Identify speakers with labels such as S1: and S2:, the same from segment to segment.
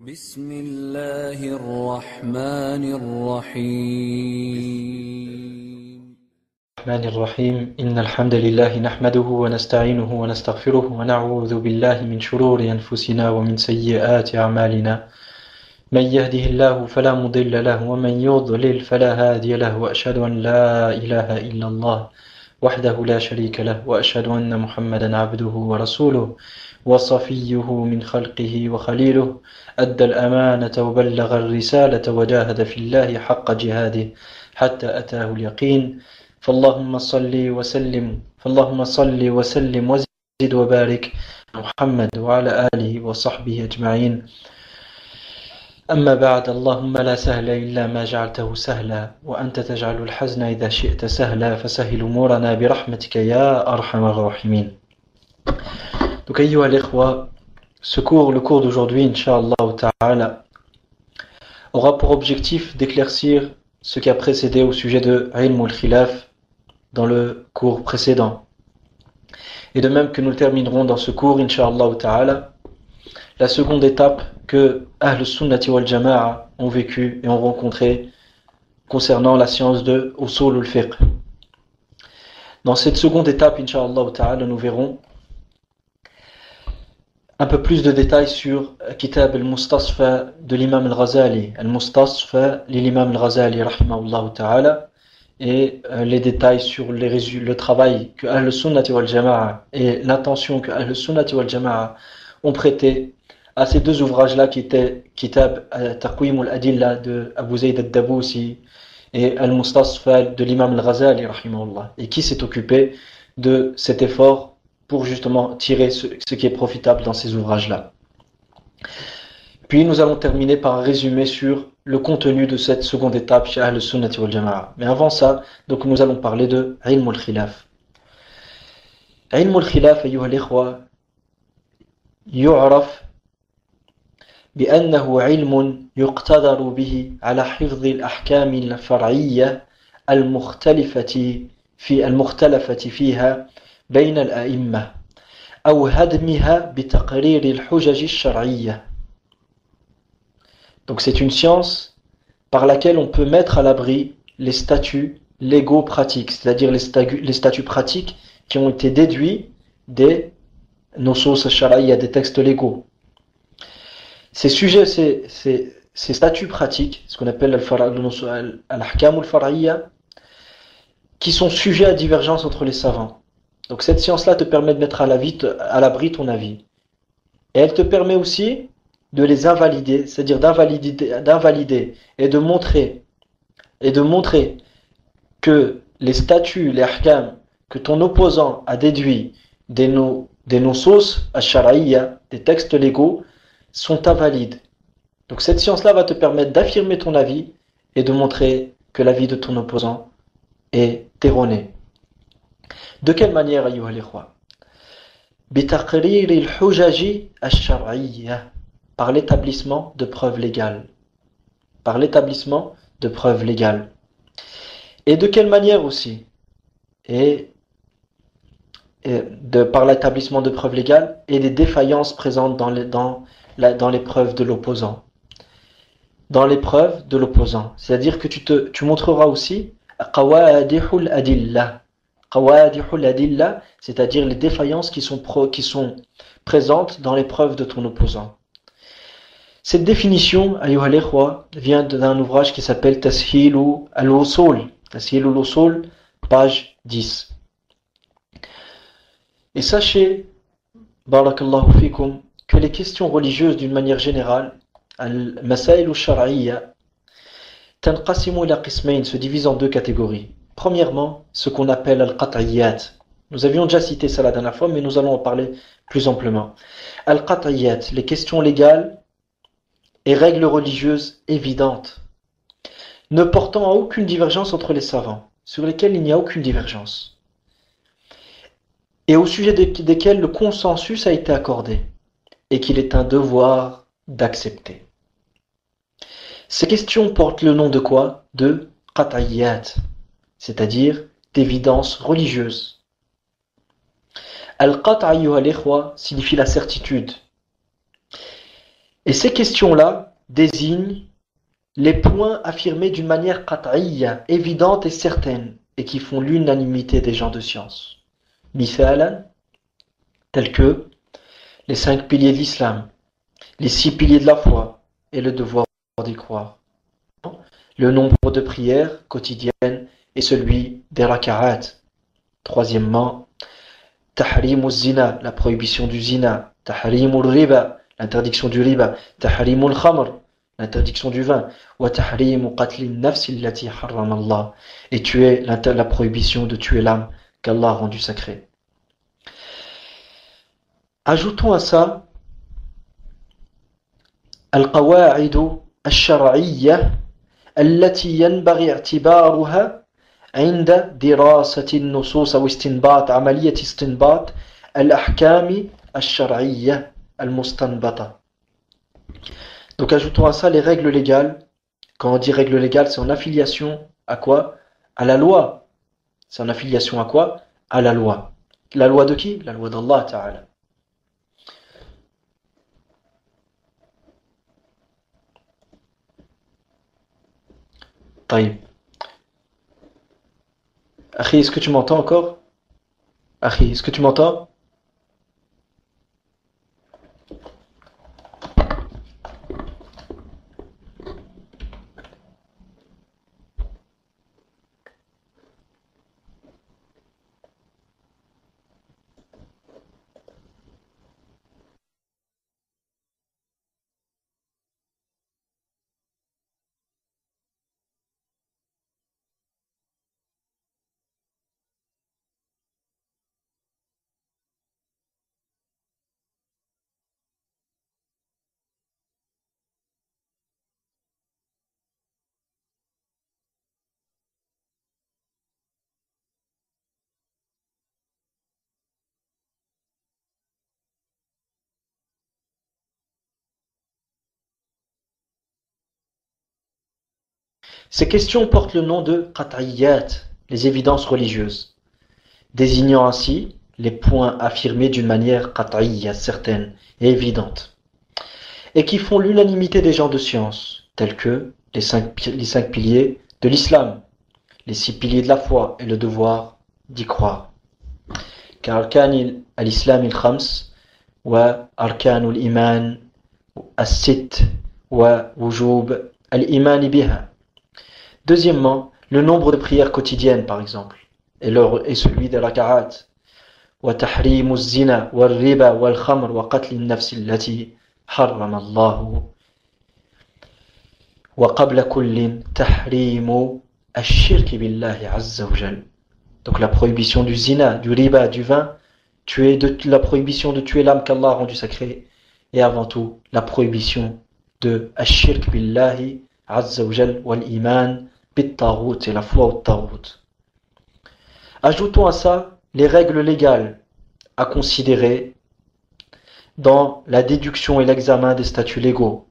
S1: بسم الله الرحمن الرحيم
S2: الرحمن الرحيم إن الحمد لله نحمده ونستعينه ونستغفره ونعوذ بالله من شرور أنفسنا ومن سيئات أعمالنا من يهده الله فلا مضل له ومن يضلل فلا هادي له وأشهد أن لا إله إلا الله وحده لا شريك له وأشهد أن محمدا عبده ورسوله وصفيه من خلقه وخليله أدى الأمانة وبلغ الرسالة وجاهد في الله حق جهاده حتى أتاه اليقين فاللهم صل وسلم وزد وبارك محمد وعلى آله وصحبه أجمعين أما بعد اللهم لا سهل إلا ما جعلته سهلا وأنت تجعل الحزن إذا شئت سهلا فسهل أمورنا برحمتك يا أرحم الراحمين. Donc ayyuha al-ikhwa, le cours d'aujourd'hui, Inch'Allah Ta'ala, aura pour objectif d'éclaircir ce qui a précédé au sujet de Ilm al-Khilaf dans le cours précédent. Et de même que nous terminerons dans ce cours, Inch'Allah Ta'ala, la seconde étape que Ahl Sunnati wal Jama'a ont vécu et ont rencontré concernant la science de Usul al-Fiqh. Dans cette seconde étape, Inch'Allah Ta'ala, nous verrons un peu plus de détails sur Kitab al-Mustasfa de l'imam al-Ghazali, al-Mustasfa de l'imam al-Ghazali, rahimahullah ta'ala, et les détails sur le travail que Ahl Sunnati wal Jama'a et l'attention que Ahl Sunnati wal Jama'a ont prêté à ces deux ouvrages-là qui étaient Kitab Taqwim al-Adilla de Abu Zayd al-Dabusi et al-Mustasfa de l'imam al-Ghazali, rahimahullah, et qui s'est occupé de cet effort pour justement tirer ce qui est profitable dans ces ouvrages-là. Puis nous allons terminer par un résumé sur le contenu de cette seconde étape chez Ahl Sunnati wal Jama'a. Mais avant ça, donc nous allons parler de Ilm al-Khilaf. Ilm al-Khilaf, ayyuha al-ikhwa, yu'raf بأنه علم يقتدر به على حفظ الأحكام الفرعية المختلفة فيها بين الأئمة أو هدمها بتقرير الحجج الشرعية. Donc c'est une science par laquelle on peut mettre à l'abri les statuts légaux pratiques, c'est-à-dire les statuts pratiques qui ont été déduits des nusus al-shar'iyya, des textes légaux. Ces statuts pratiques, ce qu'on appelle al-ahkam al-far'iyya, qui sont sujets à divergence entre les savants. Donc cette science-là te permet de mettre à l'abri ton avis. Et elle te permet aussi de les invalider, c'est-à-dire d'invalider et de montrer que les statuts, les ahkam que ton opposant a déduits des nusus al-shar'iyya, des textes légaux, sont invalides. Donc cette science-là va te permettre d'affirmer ton avis et de montrer que l'avis de ton opposant est erroné. De quelle manière, ayyuha al-ikhwa? بِتَقْرِيرِ الْحُجَجِ الشَّرْعِيَّةِ, par l'établissement de preuves légales. Par l'établissement de preuves légales. Et de quelle manière aussi? Par l'établissement de preuves légales et des défaillances présentes dans les preuves de l'opposant. Dans les preuves de l'opposant. C'est-à-dire que tu montreras aussi qawadihul adillah. Qawadihul adillah, c'est-à-dire les défaillances qui sont présentes dans les preuves de ton opposant. Cette définition, ayyuha al-ikhwa, vient d'un ouvrage qui s'appelle Tashilu al-Usul. Tashilu al-Usul, page 10. Et sachez, barakallahu fikum, que les questions religieuses d'une manière générale, al-masail al-shar'iyya, tanqasimu ila qismayn, se divisent en deux catégories. Premièrement, ce qu'on appelle al-qat'iyyat. Nous avions déjà cité ça la dernière fois, mais nous allons en parler plus amplement. Al-qat'iyyat, les questions légales et règles religieuses évidentes, ne portant à aucune divergence entre les savants, sur lesquels il n'y a aucune divergence, et au sujet desquels le consensus a été accordé, et qu'il est un devoir d'accepter. Ces questions portent le nom de quoi? De qat'iyyat, c'est-à-dire d'évidence religieuse. Al-qat' ayyuha al-ikhwa signifie la certitude. Et ces questions-là désignent les points affirmés d'une manière qat'iyya, évidente et certaine, et qui font l'unanimité des gens de science. Mithalan, tels que les 5 piliers de l'islam, les 6 piliers de la foi et le devoir d'y croire. Le nombre de prières quotidiennes et celui des raka'at. Troisièmement, tahrim zina, la prohibition du zina. Tahrim riba, l'interdiction du riba. Tahrim al-khamr, l'interdiction du vin. Wa tahrim qatl an-nafs allati harrama Allah, et tuer la prohibition de tuer l'âme qu'Allah a rendue sacrée. Ajoutons à ça al-qawa'id al-shar'iyyah التي ينبغي اعتبارها عند دراسة النصوص أو عملية استنباط الأحكام الشرعية المستنبطة. Donc ajoutons à ça les règles légales. Quand on dit règles légales, c'est en affiliation à quoi? À la loi. C'est en affiliation à quoi? À la loi. La loi de qui? La loi d'Allah Ta'ala. طيب. Akhi, est-ce que tu m'entends encore? Akhi, est-ce que tu m'entends? Ces questions portent le nom de qat'iyyat, les évidences religieuses, désignant ainsi les points affirmés d'une manière qat'iyya, certaine et évidente, et qui font l'unanimité des gens de science, tels que les cinq piliers de l'islam, les 6 piliers de la foi et le devoir d'y croire. Car arkan al-islam al-khams wa arkan al-iman as-sitt wa wujub al-iman biha. Deuxièmement, le nombre de prières quotidiennes, par exemple, et celui des raka'at. Wa tahrimu zina, wa riba, wa al-khamr, wa qatl an-nafs allati harrama Allah. Wa qabla kullin tahrimu ash-shirk billahi azza wa jal. Donc la prohibition du zina, du riba, du vin, la prohibition de tuer l'âme qu'Allah a rendue sacrée, et avant tout, la prohibition de ash-shirk billahi azza wa jal, wal iman bit-taghut, et la foi au taghut. Ajoutons à ça les règles légales à considérer dans la déduction et l'examen des statuts légaux.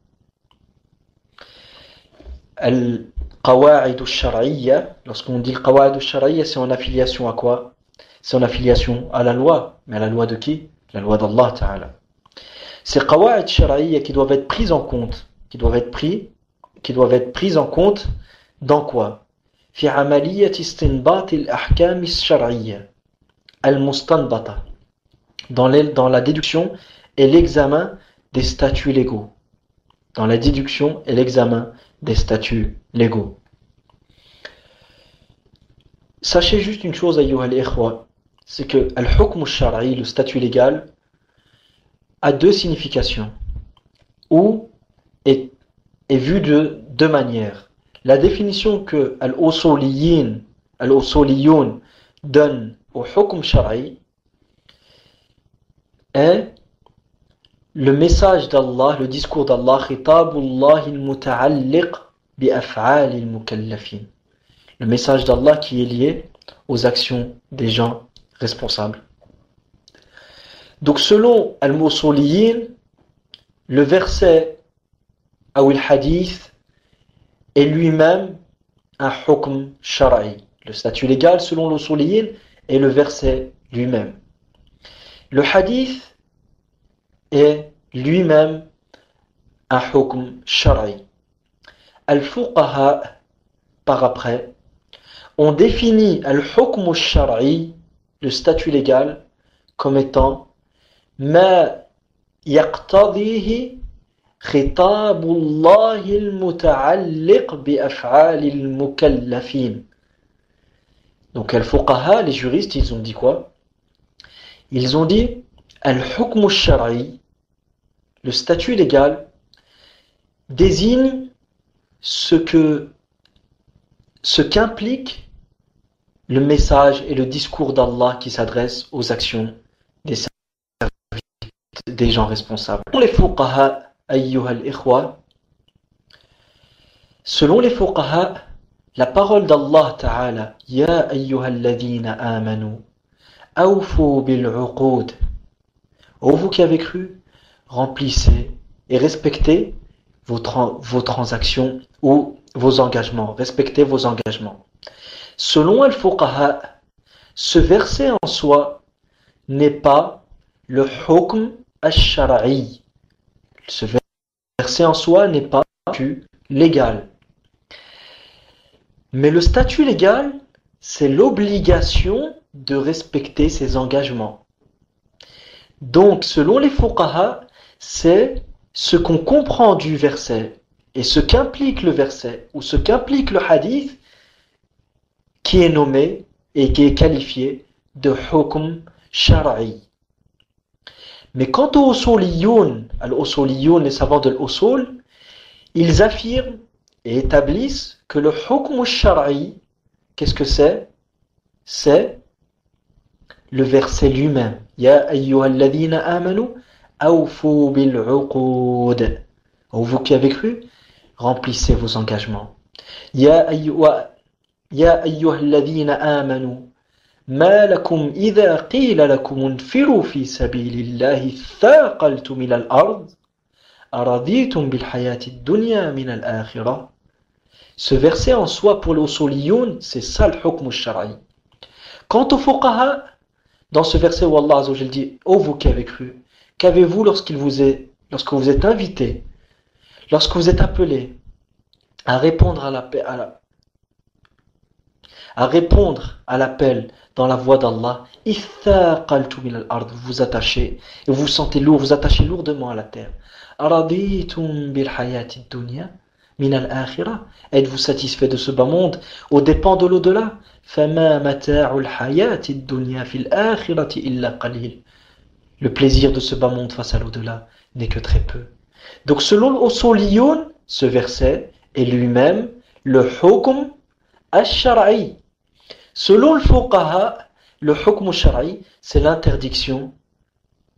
S2: Al-qawa'id al-shar'iyya, lorsqu'on dit al-qawa'id al-shar'iyya, c'est en affiliation à quoi? C'est en affiliation à la loi. Mais à la loi de qui? La loi d'Allah Ta'ala. Ces qawa'id al-shar'iyya qui doivent être prises en compte, qui doivent être prises en compte dans quoi? في عملية استنباط الأحكام الشرعية المستنبطة, dans la déduction et l'examen des statuts légaux. Dans la déduction et l'examen des statuts légaux. Sachez juste une chose, ayyuha al-ikhwa, c'est que al-hukm al-shar'i, le statut légal, a 2 significations, ou est vu de 2 manières. La définition que al-usuliyyin donne au hukm shar'i est le message d'Allah, le discours d'Allah, khitabullah al-muta'alliq bi af'al al-mukallafin. Le message d'Allah qui est lié aux actions des gens responsables. Donc selon al-usuliyyin, le verset ou le hadith est lui-même un hukm shar'i. Le statut légal selon l'usuliyyin est le verset lui-même. Le hadith est lui-même un hukm shar'i. Al-fuqaha, par après, ont défini al-hukm shar'i, le statut légal, comme étant ma yaqtadihi خطاب الله المتعلق بأفعال المكلفين. Donc al-fuqaha, les juristes, ils ont dit quoi? Ils ont dit al-hukm al-shar'i, le statut légal, désigne ce qu'implique le message et le discours d'Allah qui s'adresse aux actions des gens responsables. Selon les fuqaha, ayyuha al-ikhwa, selon les fuqaha, la parole d'Allah Ta'ala, Ya ayyuha alladhina amanu, awfu bil-uqud, ô vous qui avez cru, remplissez et respectez vos transactions ou vos engagements, respectez vos engagements. Selon al-fuqaha, ce verset en soi n'est pas le hukm al-shar'i. Ce verset en soi n'est pas légal. Mais le statut légal, c'est l'obligation de respecter ses engagements. Donc, selon les fuqaha, c'est ce qu'on comprend du verset et ce qu'implique le verset ou ce qu'implique le hadith qui est nommé et qui est qualifié de hukm shar'i. Mais quant aux usuliyoun, les savants de l'usul, ils affirment et établissent que le hukm shar'i, qu'est-ce que c'est? C'est le verset lui-même. Ya ayyuhalladhina amanu, awfu bil-uqud. Ô vous qui avez cru, remplissez vos engagements. Ya ayyuhalladhina amanu, ما لكم إذا قيل لكم انفروا في سبيل الله ثاقلتم إلى الأرض أرضيتم بالحياة الدنيا من الآخرة. Ce verset en soi pour les usuliyoun, c'est ça le hukm al-shar'i. Quant aux fuqaha, dans ce verset où Allah Azza wa Jalla dit ô vous qui avez cru, qu'avez-vous lorsque vous êtes invité, lorsque vous êtes appelé à répondre à l'appel dans la voie d'Allah, vous vous attachez et vous vous sentez lourd, vous attachez lourdement à la terre. Êtes-vous satisfait de ce bas monde aux dépens de l'au-delà? Le plaisir de ce bas monde face à l'au-delà n'est que très peu. Donc selon l'usuliyoun, ce verset est lui-même le hukm al-shar'i. Selon le fuqaha, le hukm al-shar'i, c'est l'interdiction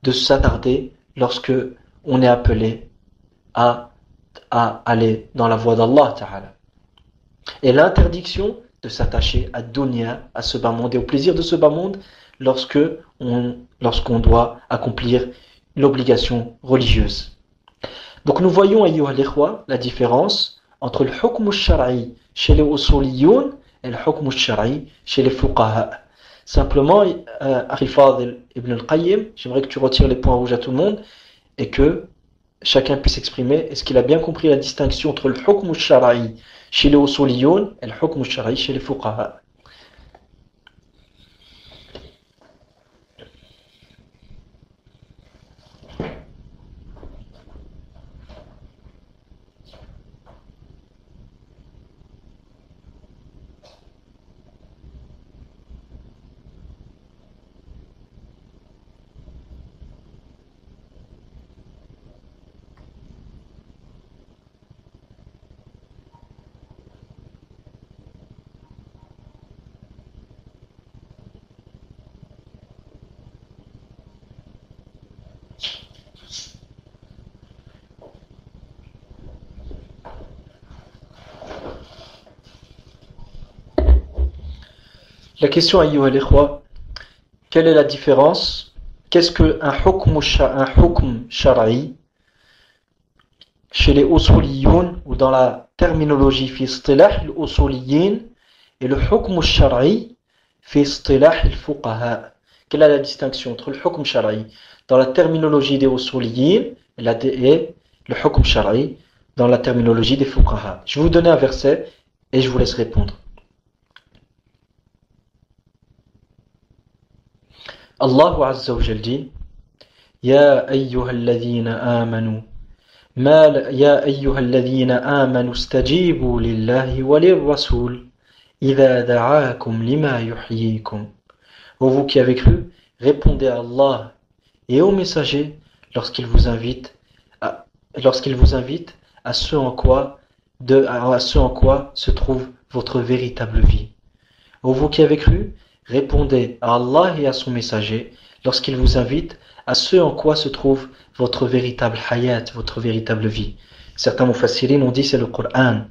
S2: de s'attarder lorsque on est appelé à aller dans la voie d'Allah Ta'ala. Et l'interdiction de s'attacher à dunya, à ce bas monde et au plaisir de ce bas monde lorsqu'on doit accomplir l'obligation religieuse. Donc nous voyons, ayyuha al-ikhwa, la différence entre le hukm al-shar'i chez les usuliyoun et le hukm al-shar'i chez les fuqaha. Simplement, Akhi Fadil Ibn al-Qayyim, j'aimerais que tu retires les points rouges à tout le monde et que chacun puisse exprimer est-ce qu'il a bien compris la distinction entre le hukm al-shar'i chez les usuliyoun et le hukm al-shar'i chez les fuqaha. La question, ayyuha al-ikhwa, quelle est la différence? Qu'est-ce qu'un hukm shar'i chez les usuliyoun ou dans la terminologie fi istilah al-usuliyin et le hukm shar'i fi istilah al-fuqaha? Quelle est la distinction entre le hukm shar'i dans la terminologie des usuliyin et le hukm shar'i dans la terminologie des fuqaha? Je vais vous donner un verset et je vous laisse répondre. Allah Azza wa Jal dit Ya ayyuhalladhina amanu يا أيها الذين آمنوا استجيبوا لله وللرسول إذا دعاكم لما يحييكم. Ô vous qui avez cru, répondez à Allah et aux messagers lorsqu'ils vous invitent à ce en quoi se trouve votre véritable vie. Ô vous qui avez cru, répondez à Allah et à son messager lorsqu'il vous invite à ce en quoi se trouve votre véritable hayat, votre véritable vie. Certains mufassirin ont dit c'est le Coran.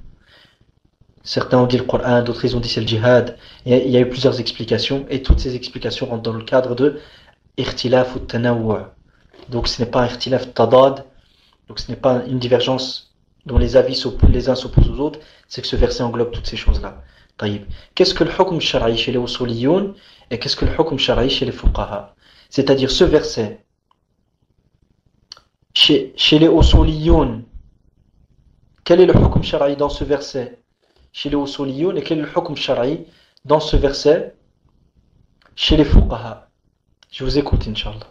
S2: Certains ont dit le Coran, d'autres ils ont dit c'est le djihad. Il y a eu plusieurs explications et toutes ces explications rentrent dans le cadre de ikhtilaf ou tanawwu'. Donc ce n'est pas un ikhtilaf tadad, donc ce n'est pas une divergence dont les avis les uns s'opposent aux autres, c'est que ce verset englobe toutes ces choses-là. Taïb. Qu'est-ce que le hukm shar'i chez les usuliyoun et qu'est-ce que le hukm shar'i chez les fuqaha? C'est-à-dire ce verset chez les usuliyoun, quel est le hukm shar'i dans ce verset chez les usuliyoun et quel est le hukm shar'i dans ce verset chez les fuqaha? Je vous écoute, Inch'Allah.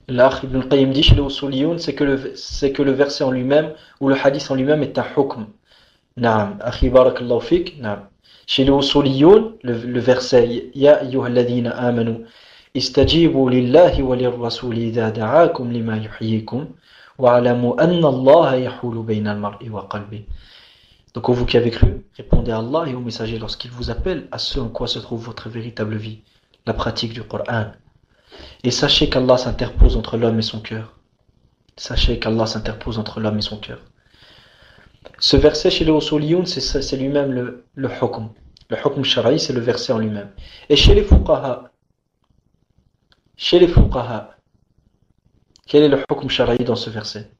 S2: L'Akh Ibn al-Qayyim dit chez les usuliyoun, c'est que le verset en lui-même ou le hadith en lui-même est un hukm. Naam, akhi barakallahu fik, naam. Chez les usuliyoun, le verset Ya ayyuhalladhina amanu istajibu lillahi wa lirrasuli idha da'akum lima yuhyikum wa'alamu anna Allah yahulu bayna al-mar'i wa qalbi. Donc vous qui avez cru, répondez à Allah et aux messagers lorsqu'ils vous appellent à ce en quoi se trouve votre véritable vie, la pratique du Coran. Et sachez qu'Allah s'interpose entre l'homme et son cœur. Sachez qu'Allah s'interpose entre l'homme et son cœur. Ce verset chez les usuliyoun, c'est lui-même le hukm. Le hukm shar'i, c'est le verset en lui-même. Et chez les fuqaha, quel est le hukm shar'i dans ce verset?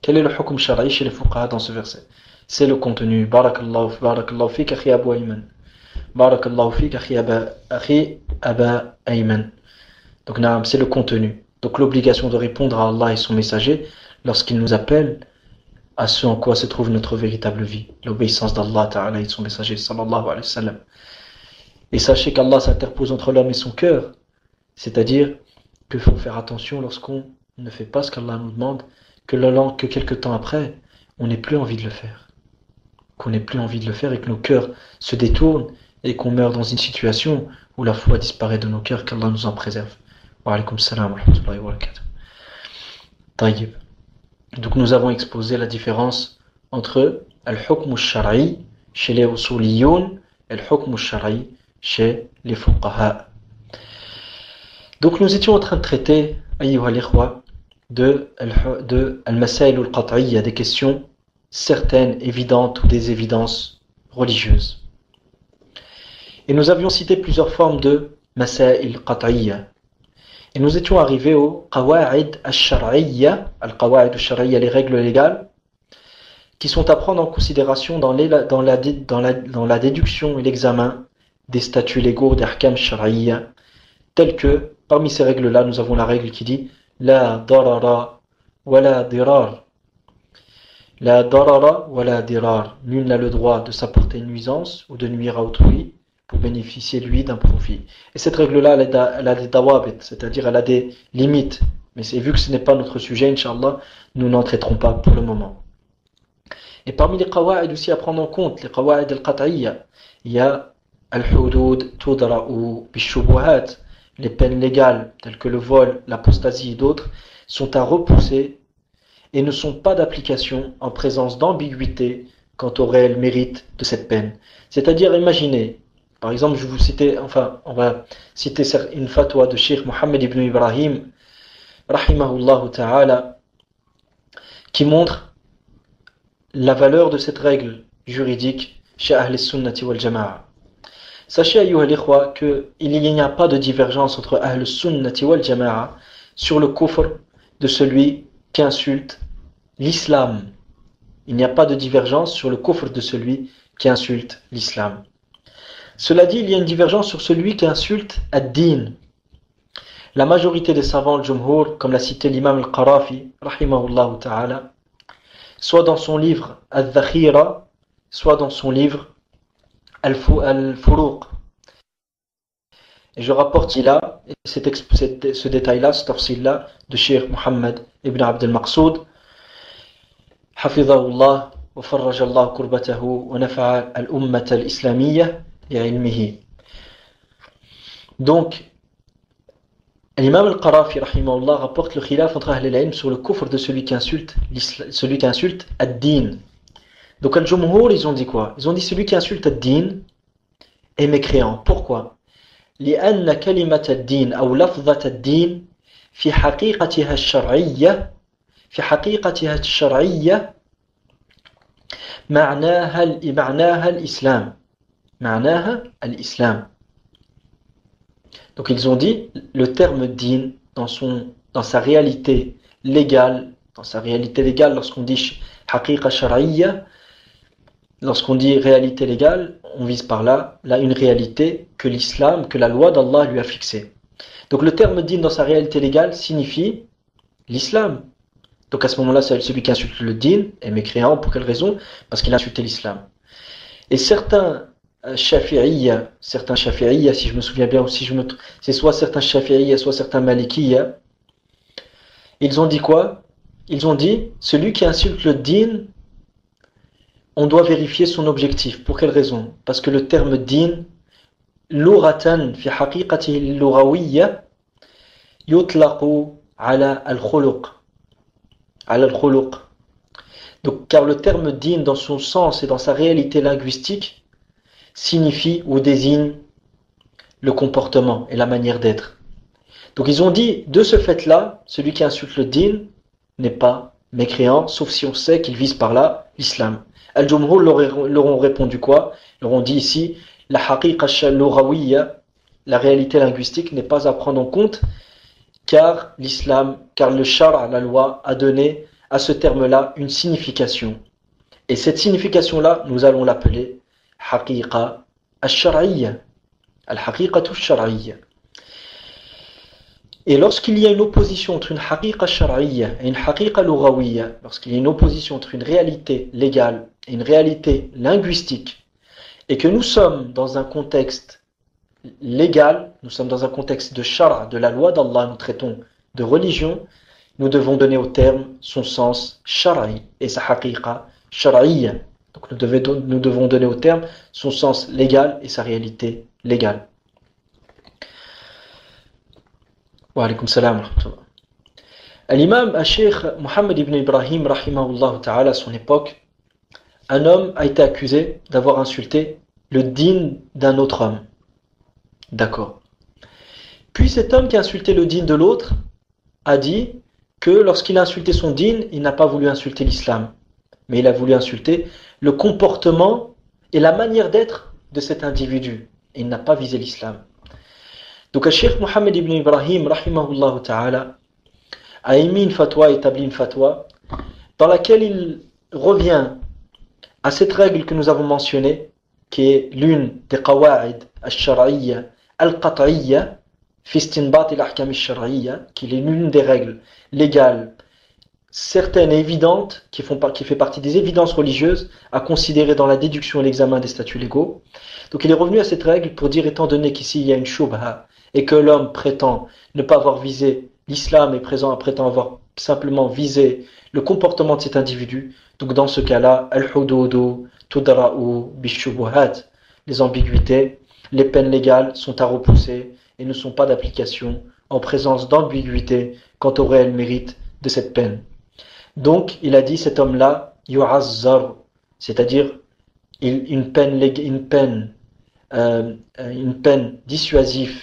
S2: Quel est le hukm shar'i chez les fuqaha dans ce verset? C'est le contenu. Barakallahu fik, akhi Abu Ayman. Barakallahu fik, akhi Aba Ayman. Donc, c'est le contenu. Donc, l'obligation de répondre à Allah et son messager lorsqu'il nous appelle à ce en quoi se trouve notre véritable vie, l'obéissance d'Allah Ta'ala et de son messager sallallahu alayhi wa sallam. Et sachez qu'Allah s'interpose entre l'homme et son cœur, c'est-à-dire qu'il faut faire attention lorsqu'on ne fait pas ce qu'Allah nous demande, que quelque temps après, on n'ait plus envie de le faire. Qu'on n'ait plus envie de le faire et que nos cœurs se détournent et qu'on meurt dans une situation où la foi disparaît de nos cœurs, qu'Allah nous en préserve. Wa alaykum salam wa rahmatullahi wa barakatuh. Taïb. Donc nous avons exposé la différence entre al-hukm al-shar'i chez les usuliyoun et al-hukm al-shar'i chez les fuqaha. Donc nous étions en train de traiter, ayyuha al-ikhwa, de al-masail al-qat'iyya, des questions certaines, évidentes ou des évidences religieuses. Et nous avions cité plusieurs formes de masail qat'iyya. Et nous étions arrivés au qawa'id al-shar'iyya, les règles légales, qui sont à prendre en considération dans la déduction et l'examen des statuts légaux d'ahkam shar'iyya, tels que, parmi ces règles-là, nous avons la règle qui dit La darara wa la dirar. La darara wa la dirar. Nul n'a le droit de s'apporter une nuisance ou de nuire à autrui pour bénéficier lui d'un profit. Et cette règle-là, elle a des dawabit, c'est-à-dire elle a des limites. Mais vu que ce n'est pas notre sujet, Inch'Allah, nous n'en traiterons pas pour le moment. Et parmi les qawa'id aussi à prendre en compte, les qawa'id al-qat'iyya, il y a al-hudud tudra'u bishubuhat, les peines légales telles que le vol, l'apostasie et d'autres sont à repousser et ne sont pas d'application en présence d'ambiguïté quant au réel mérite de cette peine. C'est-à-dire, imaginez, par exemple, on va citer une fatwa de Cheikh Mohammed ibn Ibrahim, rahimahullah ta'ala, qui montre la valeur de cette règle juridique chez Ahl Sunnati wal Jama'a. Sachez, ayyuha al-ikhwa, qu'il n'y a pas de divergence entre Ahl Sunnati wal Jama'a sur le kufr de celui qui insulte l'islam. Il n'y a pas de divergence sur le kufr de celui qui insulte l'islam. Cela dit, il y a une divergence sur celui qui insulte ad-din, la majorité des savants, le Jumhur, comme l'a cité l'imam al-Qarafi, rahimahullah ta'ala, soit dans son livre Al-Dhakhira, soit dans son livre Al-Furuq. Et je rapporte là, ce détail-là, ce tafsil-là, de Cheikh Mohammed ibn Abd al-Maqsoud, hafidhahullah, wa farrajallahu kurbatahu, wa nafa'a al-ummat al-islamiyya bi'ilmihi. Donc, l'imam al-Qarafi, rahimahullah, rapporte le khilaf entre Ahl al-Ilm sur le kufr de celui qui insulte ad-din. Donc, al-Jumhur, ils ont dit quoi? Ils ont dit celui qui insulte ad-din est mécréant. Pourquoi? لأن كلمة الدين أو لفظة الدين في حقيقتها الشرعية معناها الإسلام. Donc ils ont dit le terme din dans sa réalité légale, lorsqu'on dit haqiqa shar'iyya, lorsqu'on dit réalité légale, on vise par là une réalité que l'islam, que la loi d'Allah lui a fixée. Donc le terme din dans sa réalité légale signifie l'islam. Donc à ce moment-là, celui qui insulte le din est mécréant. Pour quelle raison? Parce qu'il a insulté l'islam. Et certains shafi'iyya, si je me souviens bien, c'est soit certains shafi'iyya, soit certains malikiyya, ils ont dit quoi? Ils ont dit, celui qui insulte le din, on doit vérifier son objectif. Pour quelle raison? Parce que le terme din, lughatan fi haqiqatihi al-lughawiyya, yutlaqu ala al-khuluq. Donc, car le terme din, dans son sens et dans sa réalité linguistique, signifie ou désigne le comportement et la manière d'être. Donc, ils ont dit, de ce fait-là, celui qui insulte le din n'est pas mécréant, sauf si on sait qu'il vise par là l'islam. Al-Jumhur leur ont répondu quoi? Ils leur ont dit ici, la haqiqa al-lughawiyya, la réalité linguistique n'est pas à prendre en compte, car le shara, la loi, a donné à ce terme-là une signification. Et cette signification-là, nous allons l'appeler haqiqa al-shar'iyya. Al-haqiqatu al-shar'iyya. Et lorsqu'il y a une opposition entre une haqiqa shar'iyya et une haqiqa lughawiyya, lorsqu'il y a une opposition entre une réalité légale et une réalité linguistique, et que nous sommes dans un contexte légal, nous sommes dans un contexte de shara, de la loi d'Allah, nous traitons de religion, nous devons donner au terme son sens shar'i et sa haqiqa shar'iyya. Donc nous devons donner au terme son sens légal et sa réalité légale. Wa alaykum salam wa rahmatullah. L'imam al-Sheikh Mohammed ibn Ibrahim, rahimahullah ta'ala, à son époque, un homme a été accusé d'avoir insulté le din d'un autre homme. D'accord. Puis cet homme qui a insulté le din de l'autre a dit que lorsqu'il a insulté son din, il n'a pas voulu insulter l'islam, mais il a voulu insulter le comportement et la manière d'être de cet individu. Et il n'a pas visé l'islam. Donc le Cheikh Mohammed ibn Ibrahim, rahimahullah ta'ala, a établi une fatwa, dans laquelle il revient à cette règle que nous avons mentionnée, qui est l'une des qawa'id al-shar'iyya al-qat'iyya fi istinbat al-ahkam al-shar'iyya, qui est l'une des règles légales certaines et évidentes, qui fait partie des évidences religieuses à considérer dans la déduction et l'examen des statuts légaux. Donc il est revenu à cette règle pour dire, étant donné qu'ici il y a une shubha et que l'homme prétend ne pas avoir visé l'islam et prétend avoir simplement visé le comportement de cet individu, donc dans ce cas-là, al-hududu tudra'u bishubuhat, les ambiguïtés, les peines légales sont à repousser et ne sont pas d'application en présence d'ambiguïté quant au réel mérite de cette peine. Donc il a dit, cet homme-là, yu'azzar, c'est-à-dire une peine dissuasive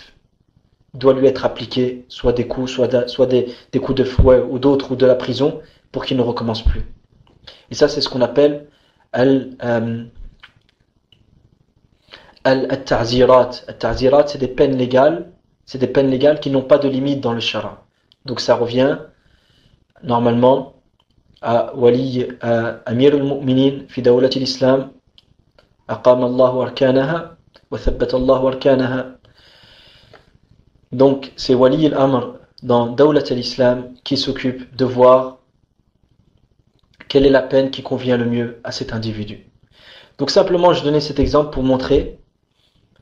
S2: doit lui être appliquée, soit des coups, soit des coups de fouet ou d'autres, ou de la prison, pour qu'il ne recommence plus. Et ça, c'est ce qu'on appelle al-ta'zirat. Al-ta'zirat, c'est des peines légales qui n'ont pas de limite dans le shara. Donc ça revient normalement à wali amir al-mu'minin fi dawlati l'islam, aqama Allahu arkanaha wa thabbata Allahu arkanaha Donc c'est Wali al-Amr dans Dawlat al-Islam qui s'occupe de voir quelle est la peine qui convient le mieux à cet individu. Donc simplement je donnais cet exemple pour montrer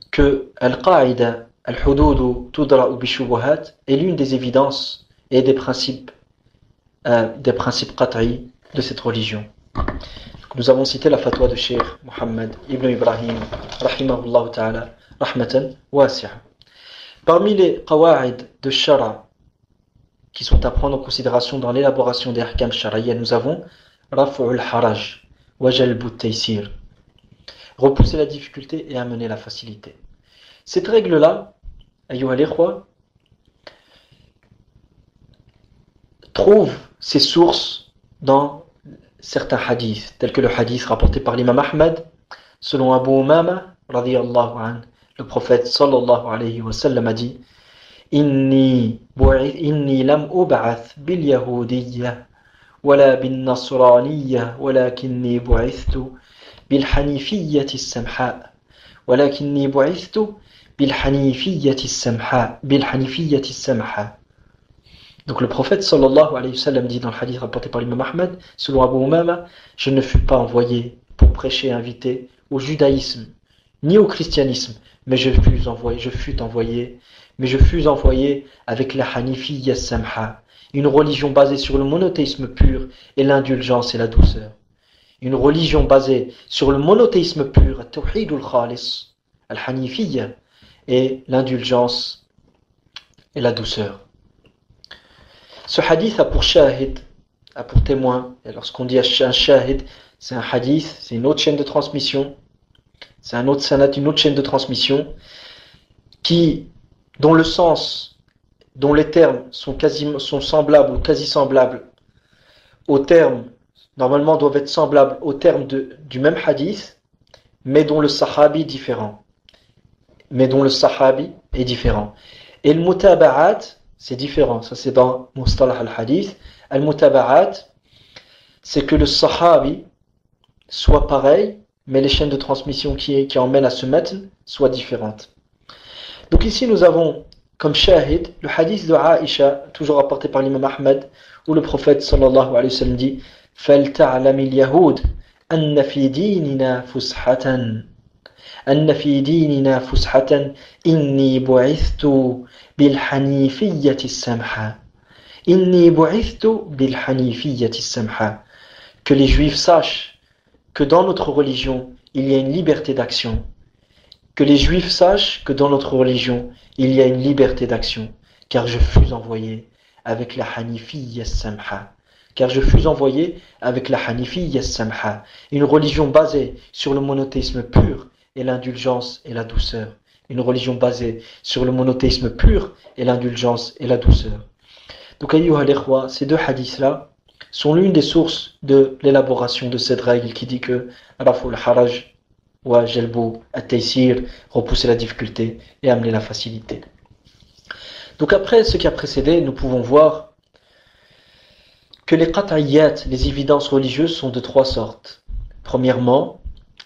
S2: que al-Qa'ida al-Hududu tudra'u bi-shubuhat est l'une des évidences et des principes qat'i de cette religion. Donc, nous avons cité la fatwa de Cheikh Mohammed ibn Ibrahim rahimahullah ta'ala rahmatan wasi'a. Parmi les qawa'id de shara qui sont à prendre en considération dans l'élaboration des ahkam shar'iyya, nous avons raf'ul haraj wa jalbu taysir, repousser la difficulté et amener la facilité. Cette règle-là, ayyuha al-ikhwa, trouve ses sources dans certains hadiths, tels que le hadith rapporté par l'imam Ahmad, selon Abu Umama, radiyallahu anhu, le prophète sallallahu alayhi wa sallam a dit Inni lam ub'ath bil yahudiyya wala bin nasraniyya walakinni bu'ithtu bil hanifiyyati as-samha walakinni bu'ithtu bil hanifiyyati as-samha Donc le prophète sallallahu alayhi wa sallam dit dans le hadith rapporté par l'imam Ahmad, selon Abu Umama, je ne fus pas envoyé pour prêcher et inviter au judaïsme, ni au christianisme, mais je fus envoyé avec la hanifiyya samha, une religion basée sur le monothéisme pur et l'indulgence et la douceur. Une religion basée sur le monothéisme pur, at-tawhidul khalis, al-hanifiyya, et l'indulgence et la douceur. Ce hadith a pour shahid, a pour témoin, et lorsqu'on dit un shahid, c'est un hadith, c'est une autre chaîne de transmission, c'est un autre sanad, une autre chaîne de transmission, dont le sens, dont les termes sont semblables ou quasi semblables aux termes, normalement doivent être semblables aux termes du même hadith, mais dont le sahabi est différent. Et le mutaba'at, c'est différent, ça c'est dans Mustalah al-Hadith. Al-Mutaba'at, c'est que le sahabi soit pareil, mais les chaînes de transmission qui emmènent à ce matn soient différentes. Donc ici nous avons comme shahid le hadith de Aïcha, toujours rapporté par l'imam Ahmad, où le prophète sallallahu alayhi wa sallam dit فَلْتَعْلَمِ الْيَهُودِ أَنَّ فِي دِينِنَا فُسْحَةً إِنِّي بُعِثْتُ بِالْحَنِيفِيَّةِ السَّمْحَةِ. Que les juifs sachent que dans notre religion il y a une liberté d'action. Que les juifs sachent que dans notre religion il y a une liberté d'action, car je fus envoyé avec la hanifiyya samha. Une religion basée sur le monothéisme pur et l'indulgence et la douceur. Donc ayyuha al-ikhwa, ces deux hadiths-là sont l'une des sources de l'élaboration de cette règle qui dit que raf'ul haraj wa jalbu at-taysir, repousser la difficulté et amener la facilité. Donc après ce qui a précédé, nous pouvons voir que les qat'iyyat, les évidences religieuses, sont de trois sortes. Premièrement,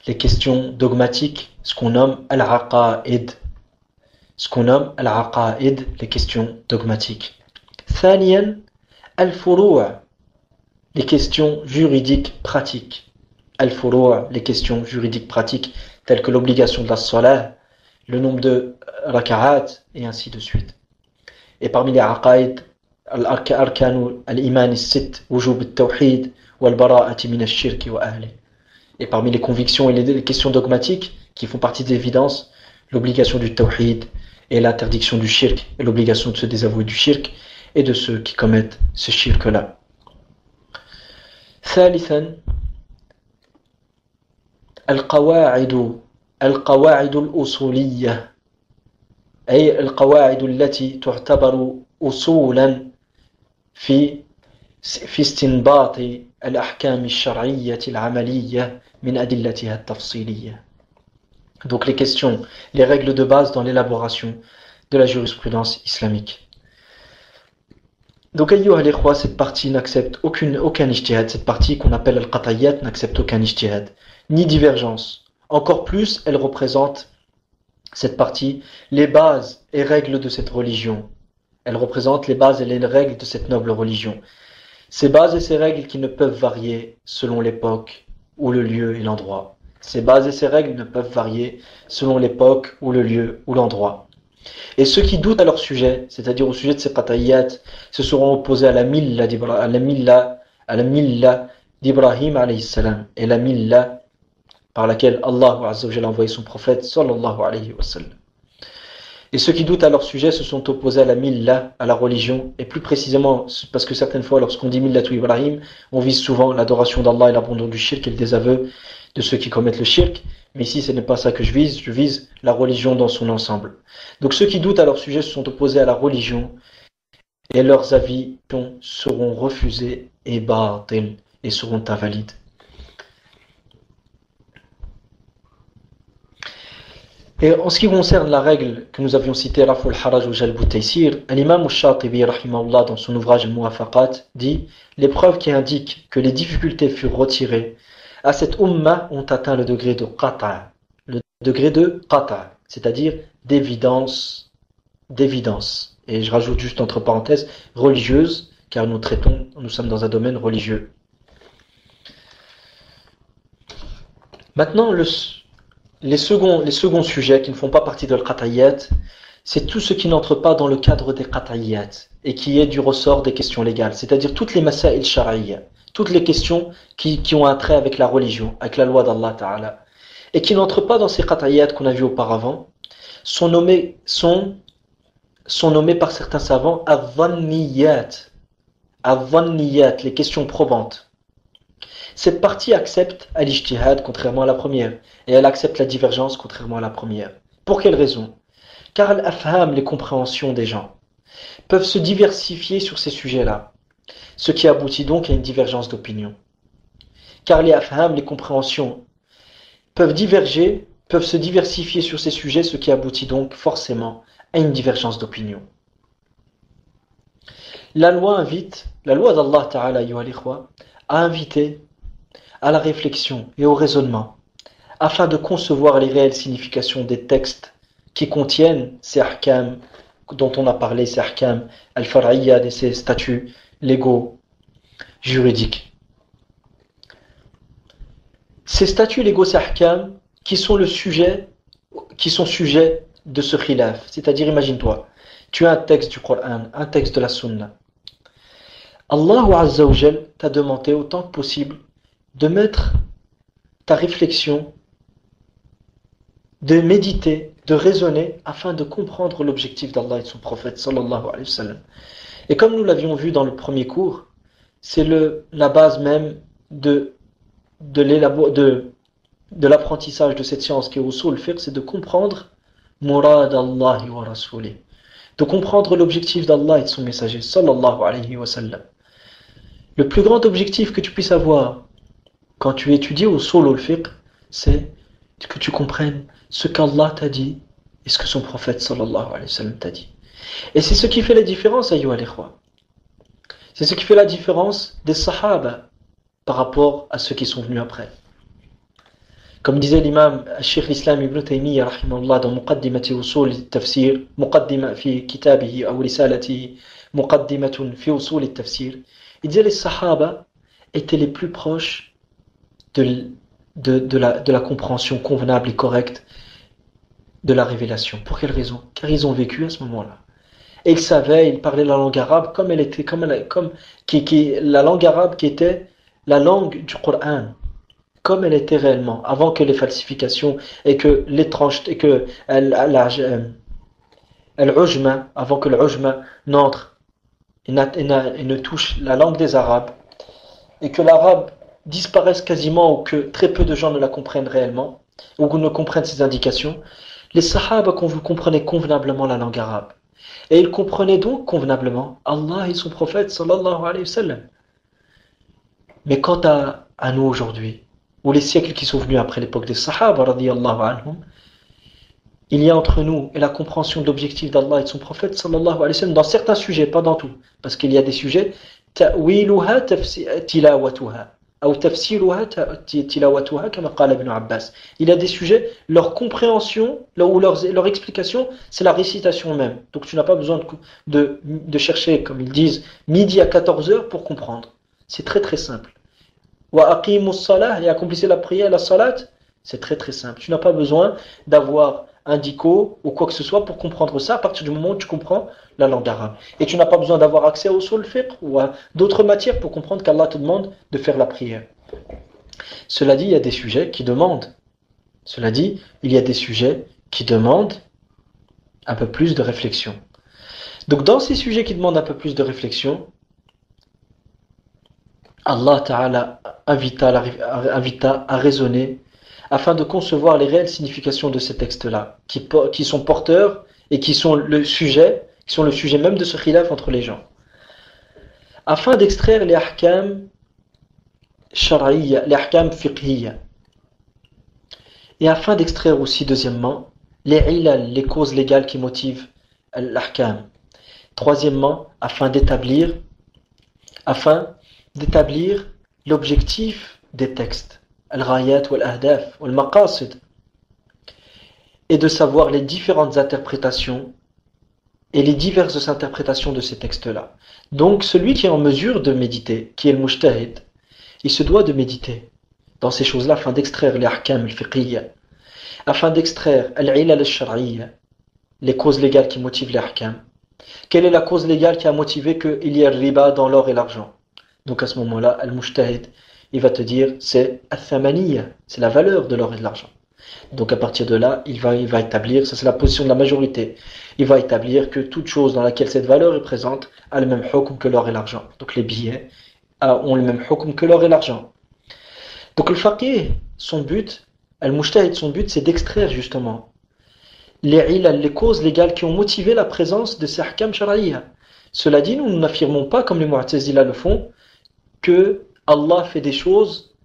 S2: les questions dogmatiques, ce qu'on nomme al-aqa'id. Les questions dogmatiques. Thaniyan, al-furu', les questions juridiques pratiques. Les questions juridiques pratiques, telles que l'obligation de la salat, le nombre de raka'at, et ainsi de suite. Et parmi les aqa'id, al-arkanu al-iman as-sitt, wujub al-tawhid, wal-bara'ati min ash-shirk wa ahli. Et parmi les convictions et les questions dogmatiques, qui font partie des évidences, l'obligation du tawhid et l'interdiction du shirk, et l'obligation de se désavouer du shirk, et de ceux qui commettent ce shirk-là. ثالثا القواعد الأصولية، أي القواعد التي تعتبر أصولا في استنباط الأحكام الشرعية العملية من أدلتها التفصيلية. Donc les questions, les règles de base dans l'élaboration de la jurisprudence islamique. Donc ayyuha al-ikhwa, cette partie n'accepte aucun ijtihad, cette partie qu'on appelle al-qat'iyyat n'accepte aucun ijtihad, ni divergence. Encore plus, elle représente cette partie, les bases et règles de cette religion. Elle représente les bases et les règles de cette noble religion. Ces bases et ces règles qui ne peuvent varier selon l'époque ou le lieu et l'endroit. Ces bases et ces règles ne peuvent varier selon l'époque ou le lieu ou l'endroit. Et ceux qui doutent à leur sujet, c'est-à-dire au sujet de ces qatayyat, se seront opposés à la milla d'Ibrahim alayhi salam, et la milla par laquelle Allah Azza wa Jalla a envoyé son prophète sallallahu alayhi wa sallam. Et ceux qui doutent à leur sujet se sont opposés à la milla, à la religion, et plus précisément, parce que certaines fois, lorsqu'on dit millatu Ibrahim, on vise souvent l'adoration d'Allah et l'abandon du shirk et le désaveu de ceux qui commettent le shirk. Mais ici, ce n'est pas ça que je vise la religion dans son ensemble. Donc ceux qui doutent à leur sujet se sont opposés à la religion, et leurs avis seront refusés et batil, et seront invalides. Et en ce qui concerne la règle que nous avions citée, Raf'ul Haraj ou Jalbu Taysir, l'imam al-Shatibi, rahimahullah, dans son ouvrage Al-Muwafaqat, dit « Les preuves qui indiquent que les difficultés furent retirées à cette umma ont atteint le degré de qata', c'est-à-dire d'évidence. Et je rajoute juste entre parenthèses, religieuse, car nous sommes dans un domaine religieux. Maintenant, les seconds sujets qui ne font pas partie de l'qatayyat, c'est tout ce qui n'entre pas dans le cadre des qatayyat et qui est du ressort des questions légales, c'est-à-dire toutes les masail shar'iyya, toutes les questions qui ont un trait avec la religion, avec la loi d'Allah Ta'ala, et qui n'entrent pas dans ces qatayyat qu'on a vus auparavant, sont nommés par certains savants adh-dhanniyat, les questions probantes. Cette partie accepte al-ijtihad contrairement à la première, et elle accepte la divergence contrairement à la première. Pour quelle raison? Car l'afham, les compréhensions des gens, peuvent se diversifier sur ces sujets-là, ce qui aboutit donc à une divergence d'opinion. Car les afham, les compréhensions, peuvent se diversifier sur ces sujets, ce qui aboutit donc forcément à une divergence d'opinion. La loi d'Allah Ta'ala, a invité à la réflexion et au raisonnement, afin de concevoir les réelles significations des textes qui contiennent ces ahkam dont on a parlé, ces ahkam al-far'iyya, et ces statuts légaux juridiques. Ces statuts légaux, ces ahkam, qui sont sujets de ce khilaf, c'est-à-dire, imagine-toi, tu as un texte du Coran, un texte de la Sunna. Allah Azza wa Jal t'a demandé autant que possible de mettre ta réflexion, de méditer, de raisonner afin de comprendre l'objectif d'Allah et de son prophète sallallahu alayhi wa sallam. Et comme nous l'avions vu dans le premier cours, c'est la base même de l'apprentissage de cette science qui est usul fiqh, c'est de comprendre murad Allah wa rasoulih, de comprendre l'objectif d'Allah et de son messager sallallahu alayhi wa sallam. Le plus grand objectif que tu puisses avoir quand tu étudies usul al-fiqh, c'est que tu comprennes ce qu'Allah t'a dit et ce que son prophète sallallahu alayhi wa sallam t'a dit. Et c'est ce qui fait la différence, ayyuha al-ikhwa. C'est ce qui fait la différence des sahaba par rapport à ceux qui sont venus après. Comme disait l'imam Cheikh l'Islam Ibn Taymiyyah rahimahullah dans Muqaddimati Usul al-Tafsir, Muqaddima fi kitabihi aw risalatihi, Muqaddimatun fi Usul al-Tafsir, il disait les sahaba étaient les plus proches de la compréhension convenable et correcte de la révélation. Pour quelle raison? Car ils ont vécu à ce moment-là. Et ils savaient, ils parlaient la langue arabe comme elle était, la langue arabe qui était la langue du Coran, comme elle était réellement, avant que les falsifications et que l'étrangeté, et que l'ujma, avant que l'ujma n'entre et ne touche la langue des Arabes, et que l'arabe disparaisse quasiment ou que très peu de gens ne la comprennent réellement, ou ne comprennent ses indications, les sahaba comprenaient convenablement la langue arabe. Et ils comprenaient donc convenablement Allah et son prophète sallallahu alayhi wa sallam. Mais quant à nous aujourd'hui, ou les siècles qui sont venus après l'époque des sahaba radiyallahu anhum, il y a entre nous et la compréhension de l'objectif d'Allah et de son prophète sallallahu alayhi wa sallam dans certains sujets, pas dans tout, parce qu'il y a des sujets ta'wiluha tilawatuha. أو تفسيرها تلاوتها كما قال ابن عباس. Il y a des sujets, leur compréhension ou leur explication, c'est la récitation même. Donc tu n'as pas besoin de chercher, comme ils disent, midi à 14 heures pour comprendre. C'est très très simple. Wa aqimus salah, et accomplissez la prière, la salat, c'est très très simple. Tu n'as pas besoin d'avoir un dico ou quoi que ce soit pour comprendre ça à partir du moment où tu comprends la langue arabe. Et tu n'as pas besoin d'avoir accès au usul fiqh ou à d'autres matières pour comprendre qu'Allah te demande de faire la prière. Cela dit, il y a des sujets qui demandent. Cela dit, il y a des sujets qui demandent un peu plus de réflexion. Donc dans ces sujets qui demandent un peu plus de réflexion, Allah Ta'ala invita à raisonner afin de concevoir les réelles significations de ces textes-là, qui sont porteurs et qui sont le sujet même de ce khilaf entre les gens. Afin d'extraire les ahkam shar'iyya, les ahkam fiqhiyya. Et afin d'extraire aussi, deuxièmement, les ilal, les causes légales qui motivent l'ahkam. Troisièmement, afin d'établir l'objectif des textes, al-ghayat wal-ahdaf wal-maqasid, et de savoir les différentes interprétations et les diverses interprétations de ces textes-là. Donc celui qui est en mesure de méditer, qui est le mujtahid, il se doit de méditer dans ces choses-là afin d'extraire les ahkam al-fiqhiyya, afin d'extraire al-ilal al-shar'iyya, les causes légales qui motivent les ahkam. Quelle est la cause légale qui a motivé qu'il y ait le riba dans l'or et l'argent? Donc à ce moment-là, al-mujtahid, il va te dire, c'est al-thamaniya, c'est la valeur de l'or et de l'argent. Donc à partir de là, il va établir, ça c'est la position de la majorité, il va établir que toute chose dans laquelle cette valeur est présente a le même hukm que l'or et l'argent. Donc les billets ont le même hukm que l'or et l'argent. Donc le faqih, son but, al-mujtahid, son but, c'est d'extraire justement les causes légales qui ont motivé la présence de ces ahkam shar'iyya. Cela dit, nous n'affirmons pas, comme les mu'tazila le font, que Allah fait des choses,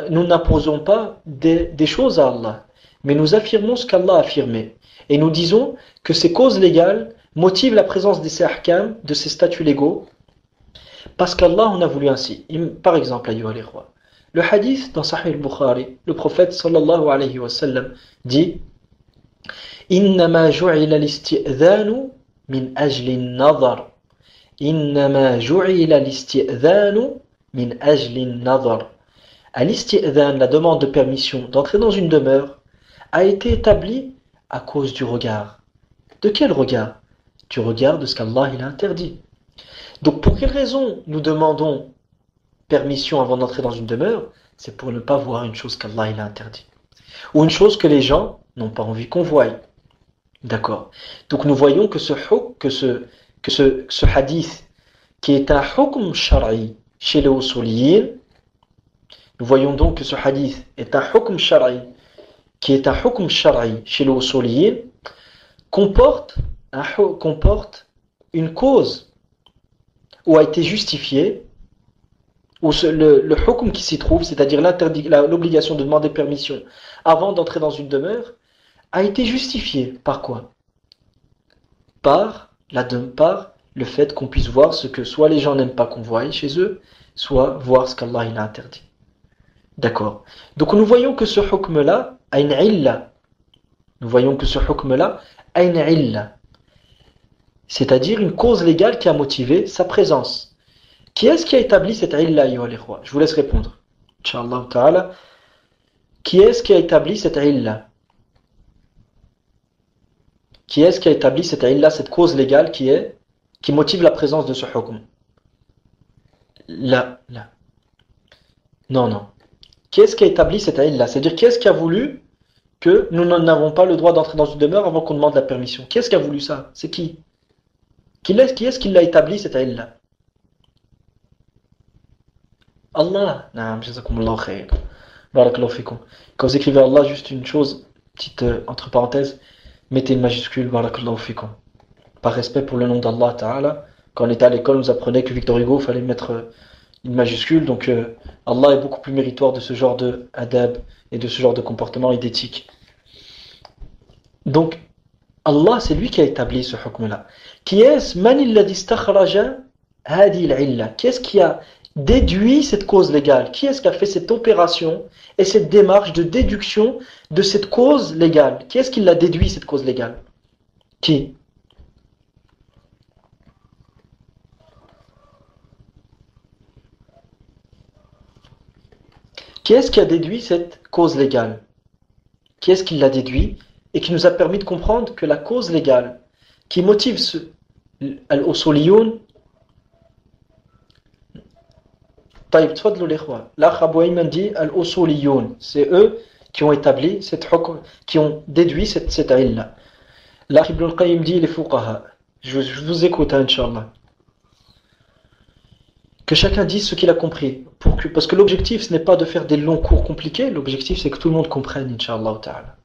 S2: nous n'imposons pas des choses à Allah, mais nous affirmons ce qu'Allah a affirmé. Et nous disons que ces causes légales motivent la présence de ces ahkam, de ces statuts légaux, parce qu'Allah en a voulu ainsi. Par exemple, le hadith dans Sahih al-Bukhari, le prophète sallallahu alayhi wa sallam dit إنما جعل الاستئذان من أجل النظر إنما جعل الاستئذان من أجل النظر. Al-isti'dhan, la demande de permission d'entrer dans une demeure, a été établie à cause du regard. De quel regard? Du regard de ce qu'Allah il a interdit. Donc pour quelle raison nous demandons permission avant d'entrer dans une demeure? C'est pour ne pas voir une chose qu'Allah il a interdit. Ou une chose que les gens n'ont pas envie qu'on voie. D'accord. Donc nous voyons que ce hadith, qui est un hukm shar'i chez les usuliyin, nous voyons donc que ce hadith est un hukm shar'i, qui est un hukm shar'i chez les usuliyin, comporte une cause où a été justifié, où le hukm qui s'y trouve, c'est-à-dire l'obligation de demander permission avant d'entrer dans une demeure, a été justifié par quoi? Par le fait qu'on puisse voir ce que soit les gens n'aiment pas qu'on voie chez eux, soit voir ce qu'Allah il a interdit. D'accord. Donc nous voyons que ce hukm-là a une illa. Nous voyons que ce hukm-là a une illa. C'est-à-dire une cause légale qui a motivé sa présence. Qui est-ce qui a établi cette illa, ayyuha al-ikhwa? Je vous laisse répondre. Inch'Allah ta'ala. Qui est-ce qui a établi cette illa? Qui est-ce qui a établi cette illa, cette cause légale qui motive la présence de ce hukm? Là. Non. Qui est-ce qui a établi cette illa? C'est-à-dire, qui est-ce qui a voulu que nous n'avons pas le droit d'entrer dans une demeure avant qu'on demande la permission? Qui est-ce qui a voulu ça? C'est qui? Qui est-ce qui l'a établi cette illa? Allah. Naam, jazakumullahu khayr. Barakallahu fikum. Quand vous écrivez Allah, juste une chose, petite entre parenthèses, mettez une majuscule, barakallahu fikum. Par respect pour le nom d'Allah Ta'ala, quand on était à l'école, on nous apprenait que Victor Hugo, il fallait mettre une majuscule, donc Allah est beaucoup plus méritoire de ce genre de adab et de ce genre de comportement et d'éthique. Donc, Allah, c'est lui qui a établi ce hukm-là. Qui est-ce? Man alladhi istakhraja hadi al-illa? Qu'est-ce qui a déduit cette cause légale? Qui est-ce qui a fait cette opération et cette démarche de déduction de cette cause légale? Qui est-ce qui l'a déduit, cette cause légale? Qui? Qui est-ce qui a déduit cette cause légale? Qui est-ce qui l'a déduit et qui nous a permis de comprendre que la cause légale qui motive al-usuliyoun. طيب تفضلوا الإخوة. L'Akh Abou Ayman dit al-usuliyoun, c'est eux qui ont établi qui ont déduit cette illa. L'Akh Ibn al-Qayyim dit les fuqaha. Je vous écoute, Inch'Allah. Que chacun dise ce qu'il a compris. Parce que l'objectif, ce n'est pas de faire des longs cours compliqués, l'objectif, c'est que tout le monde comprenne, Inch'Allah ta'ala.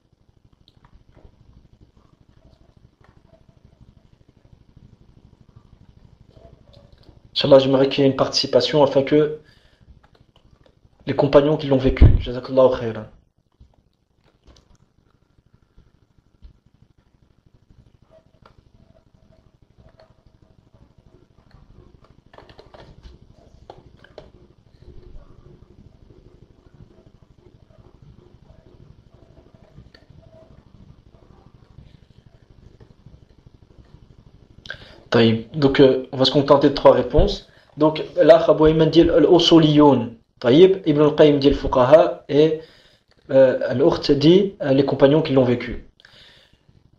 S2: Inch'Allah, j'aimerais qu'il y ait une participation afin que les compagnons qui l'ont vécu, Jazakallahu khairan. Donc, on va se contenter de 3 réponses. Donc, là, Abou Ayman dit al-usuliyoun. Ibn al-Qayyim dit al-fuqaha et al-Ukht dit les compagnons qui l'ont vécu.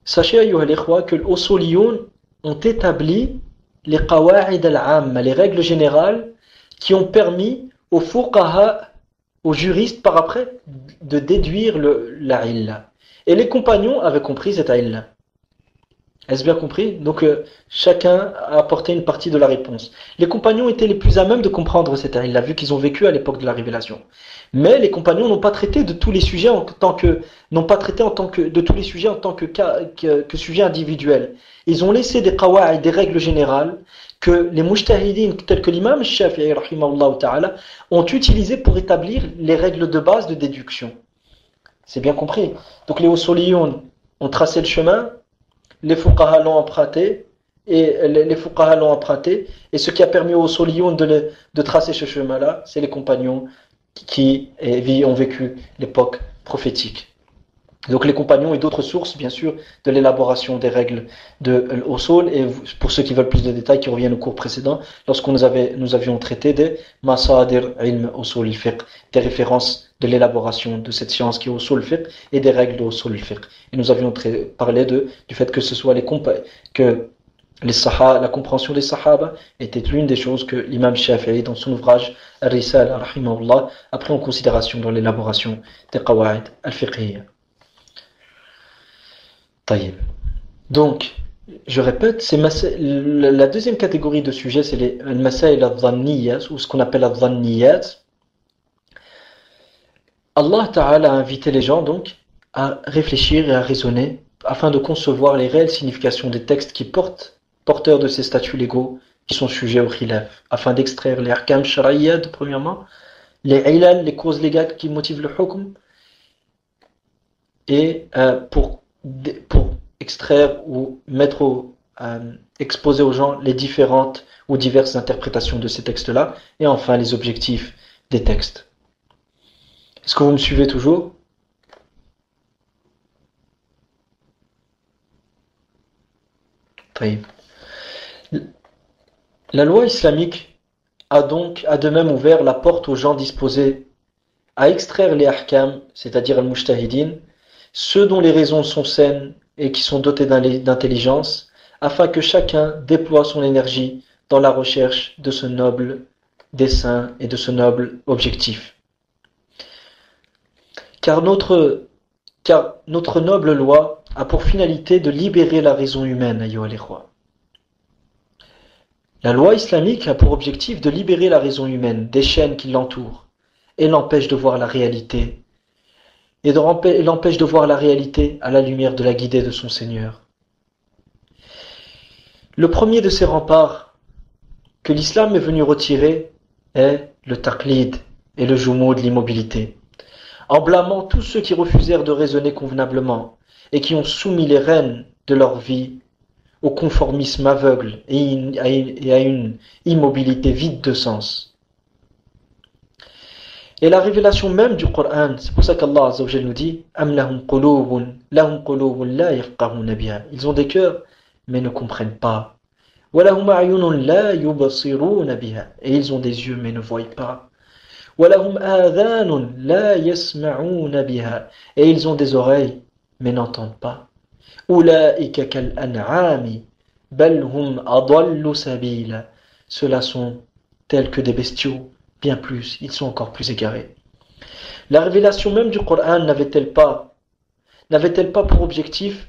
S2: Sachez, ayyuha al-ikhwa, que les usuliyoun ont établi les qawa'id al-amma, les règles générales qui ont permis aux fuqaha, aux juristes par après, de déduire la illa. Et les compagnons avaient compris cette illa. Est-ce bien compris? Donc chacun a apporté une partie de la réponse. Les compagnons étaient les plus à même de comprendre cette illa, vu qu'ils ont vécu à l'époque de la révélation. Mais les compagnons n'ont pas traité de tous les sujets de tous les sujets en tant que sujet individuel. Ils ont laissé des qawa'id, des règles générales que les mujtahidines tels que l'imam Shafi'i rahimahullah ta'ala ont utilisées pour établir les règles de base de déduction. C'est bien compris. Donc les usuliyoun ont tracé le chemin. Les fuqaha l'ont emprunté, et ce qui a permis aux soliyoun de tracer ce chemin-là, c'est les compagnons qui ont vécu l'époque prophétique. Donc les compagnons et d'autres sources, bien sûr, de l'élaboration des règles de l'usul, et pour ceux qui veulent plus de détails, qui reviennent au cours précédent, lorsque nous avions traité des masadir ilm usul al-fiqh, des références de l'élaboration de cette science qui est usul al-fiqh et des règles de usul al-fiqh. Et nous avions parlé du fait que ce soit la compréhension des sahaba était l'une des choses que l'imam Shafi'i, dans son ouvrage Ar-Risala, rahimahullah, a pris en considération dans l'élaboration des qawa'id al-fiqhiyya. Donc, je répète, la deuxième catégorie de sujets, c'est les masail al-dhanniyat, ou ce qu'on appelle al-dhanniyat. Allah Ta'ala a invité les gens donc à réfléchir et à raisonner afin de concevoir les réelles significations des textes qui porteurs de ces statuts légaux qui sont sujets au khilaf, afin d'extraire les ahkam shar'iyyat premièrement, les ilal, les causes légales qui motivent le hukm, et pour extraire ou exposer aux gens les différentes ou diverses interprétations de ces textes-là, et enfin les objectifs des textes. Est-ce que vous me suivez toujours? La loi islamique a de même ouvert la porte aux gens disposés à extraire les ahkam, c'est-à-dire al-mujtahidin, ceux dont les raisons sont saines et qui sont dotés d'intelligence, afin que chacun déploie son énergie dans la recherche de ce noble dessein et de ce noble objectif. Car notre noble loi a pour finalité de libérer la raison humaine, ayyuha al-ikhwa. La loi islamique a pour objectif de libérer la raison humaine des chaînes qui l'entourent et l'empêche de voir la réalité, l'empêche de voir la réalité à la lumière de la guidée de son Seigneur. Le premier de ces remparts que l'islam est venu retirer est le taqlid et le jumoud, l'immobilité, en blâmant tous ceux qui refusèrent de raisonner convenablement et qui ont soumis les rênes de leur vie au conformisme aveugle et à une immobilité vide de sens. Et la révélation même du Coran, c'est pour ça qu'Allah Azza wa Jalla nous dit Am lahum qulubun la yafqahuna biha. Ils ont des cœurs, mais ne comprennent pas. Wa lahum a'yunun la yubsiruna biha. Et ils ont des yeux, mais ne voient pas. Wa lahum adhanun la yasma'una biha. Et ils ont des oreilles, mais n'entendent pas. Ulaika kal an'ami bal hum adallu sabila. Ceux-là sont tels que des bestiaux, bien plus, ils sont encore plus égarés. La révélation même du Coran n'avait-elle pas pour objectif,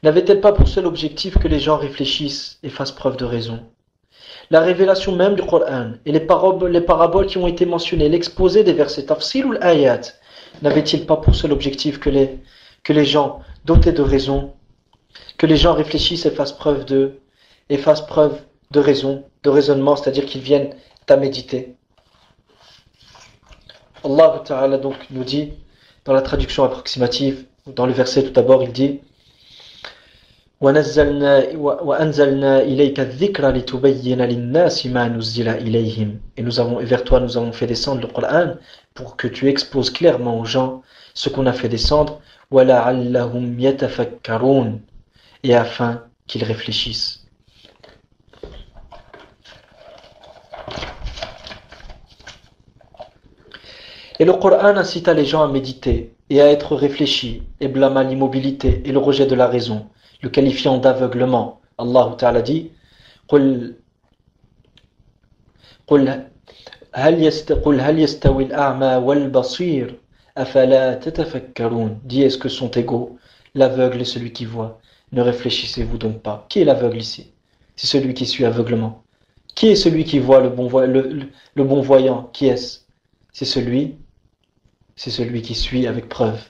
S2: n'avait-elle pas pour seul objectif que les gens réfléchissent et fassent preuve de raison? La révélation même du Coran et les paraboles qui ont été mentionnées, l'exposé des versets tafsir ou l'ayat, n'avait-il pas pour seul objectif que les gens dotés de raison, que les gens réfléchissent et fassent preuve de raison, de raisonnement, c'est-à-dire qu'ils viennent à méditer. Allah Ta'ala donc nous dit, dans la traduction approximative, dans le verset tout d'abord, il dit وَأَنزَلْنَا إِلَيْكَ الذِّكْرَ لِتُبَيِّنَ لِلنَّاسِ مَا نُزِّلَ إِلَيْهِمْ. Et vers toi nous avons fait descendre le Coran pour que tu exposes clairement aux gens ce qu'on a fait descendre, وَلَعَلَّهُمْ يَتَفَكَّرُونَ, et afin qu'ils réfléchissent. Et le Coran incita les gens à méditer et à être réfléchis et blâma l'immobilité et le rejet de la raison, le qualifiant d'aveuglement. Allah Ta'ala dit قُلْ هَلْ يَسْتَوِي الْأَعْمَى وَالْبَصِيرُ أَفَلَا تَتَفَكَّرُونَ. Dis, est-ce que sont égaux l'aveugle et celui qui voit? Ne réfléchissez-vous donc pas? Qui est l'aveugle ici? C'est celui qui suit aveuglement. Qui est celui qui voit le bon voyant? Qui est-ce? C'est celui qui suit avec preuve.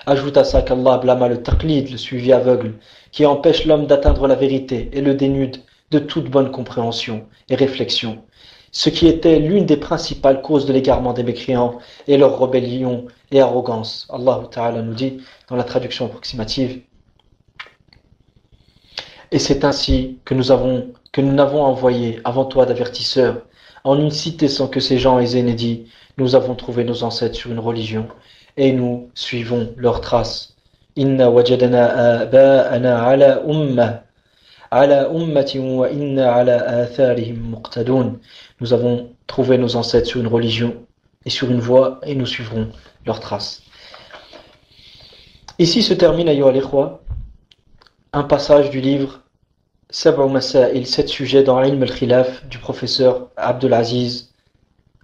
S2: Ajoute à ça qu'Allah blâma le taqlid, le suivi aveugle, qui empêche l'homme d'atteindre la vérité et le dénude de toute bonne compréhension et réflexion. Ce qui était l'une des principales causes de l'égarement des mécréants et leur rébellion et arrogance. Allah Ta'ala nous dit dans la traduction approximative: et c'est ainsi que nous n'avons envoyé avant toi d'avertisseurs en une cité sans que ces gens aient dit: nous avons trouvé nos ancêtres sur une religion et nous suivons leurs traces. Inna wajadana aba'ana ala ummatin wa inna ala atharihim muqtadun. Nous avons trouvé nos ancêtres sur une religion et sur une voie et nous suivrons leurs traces. Ici se termine, ayyuha al-ikhwa, un passage du livre Sab'u Masail, 7 sujets dans Ilm al-Khilaf du professeur Abdelaziz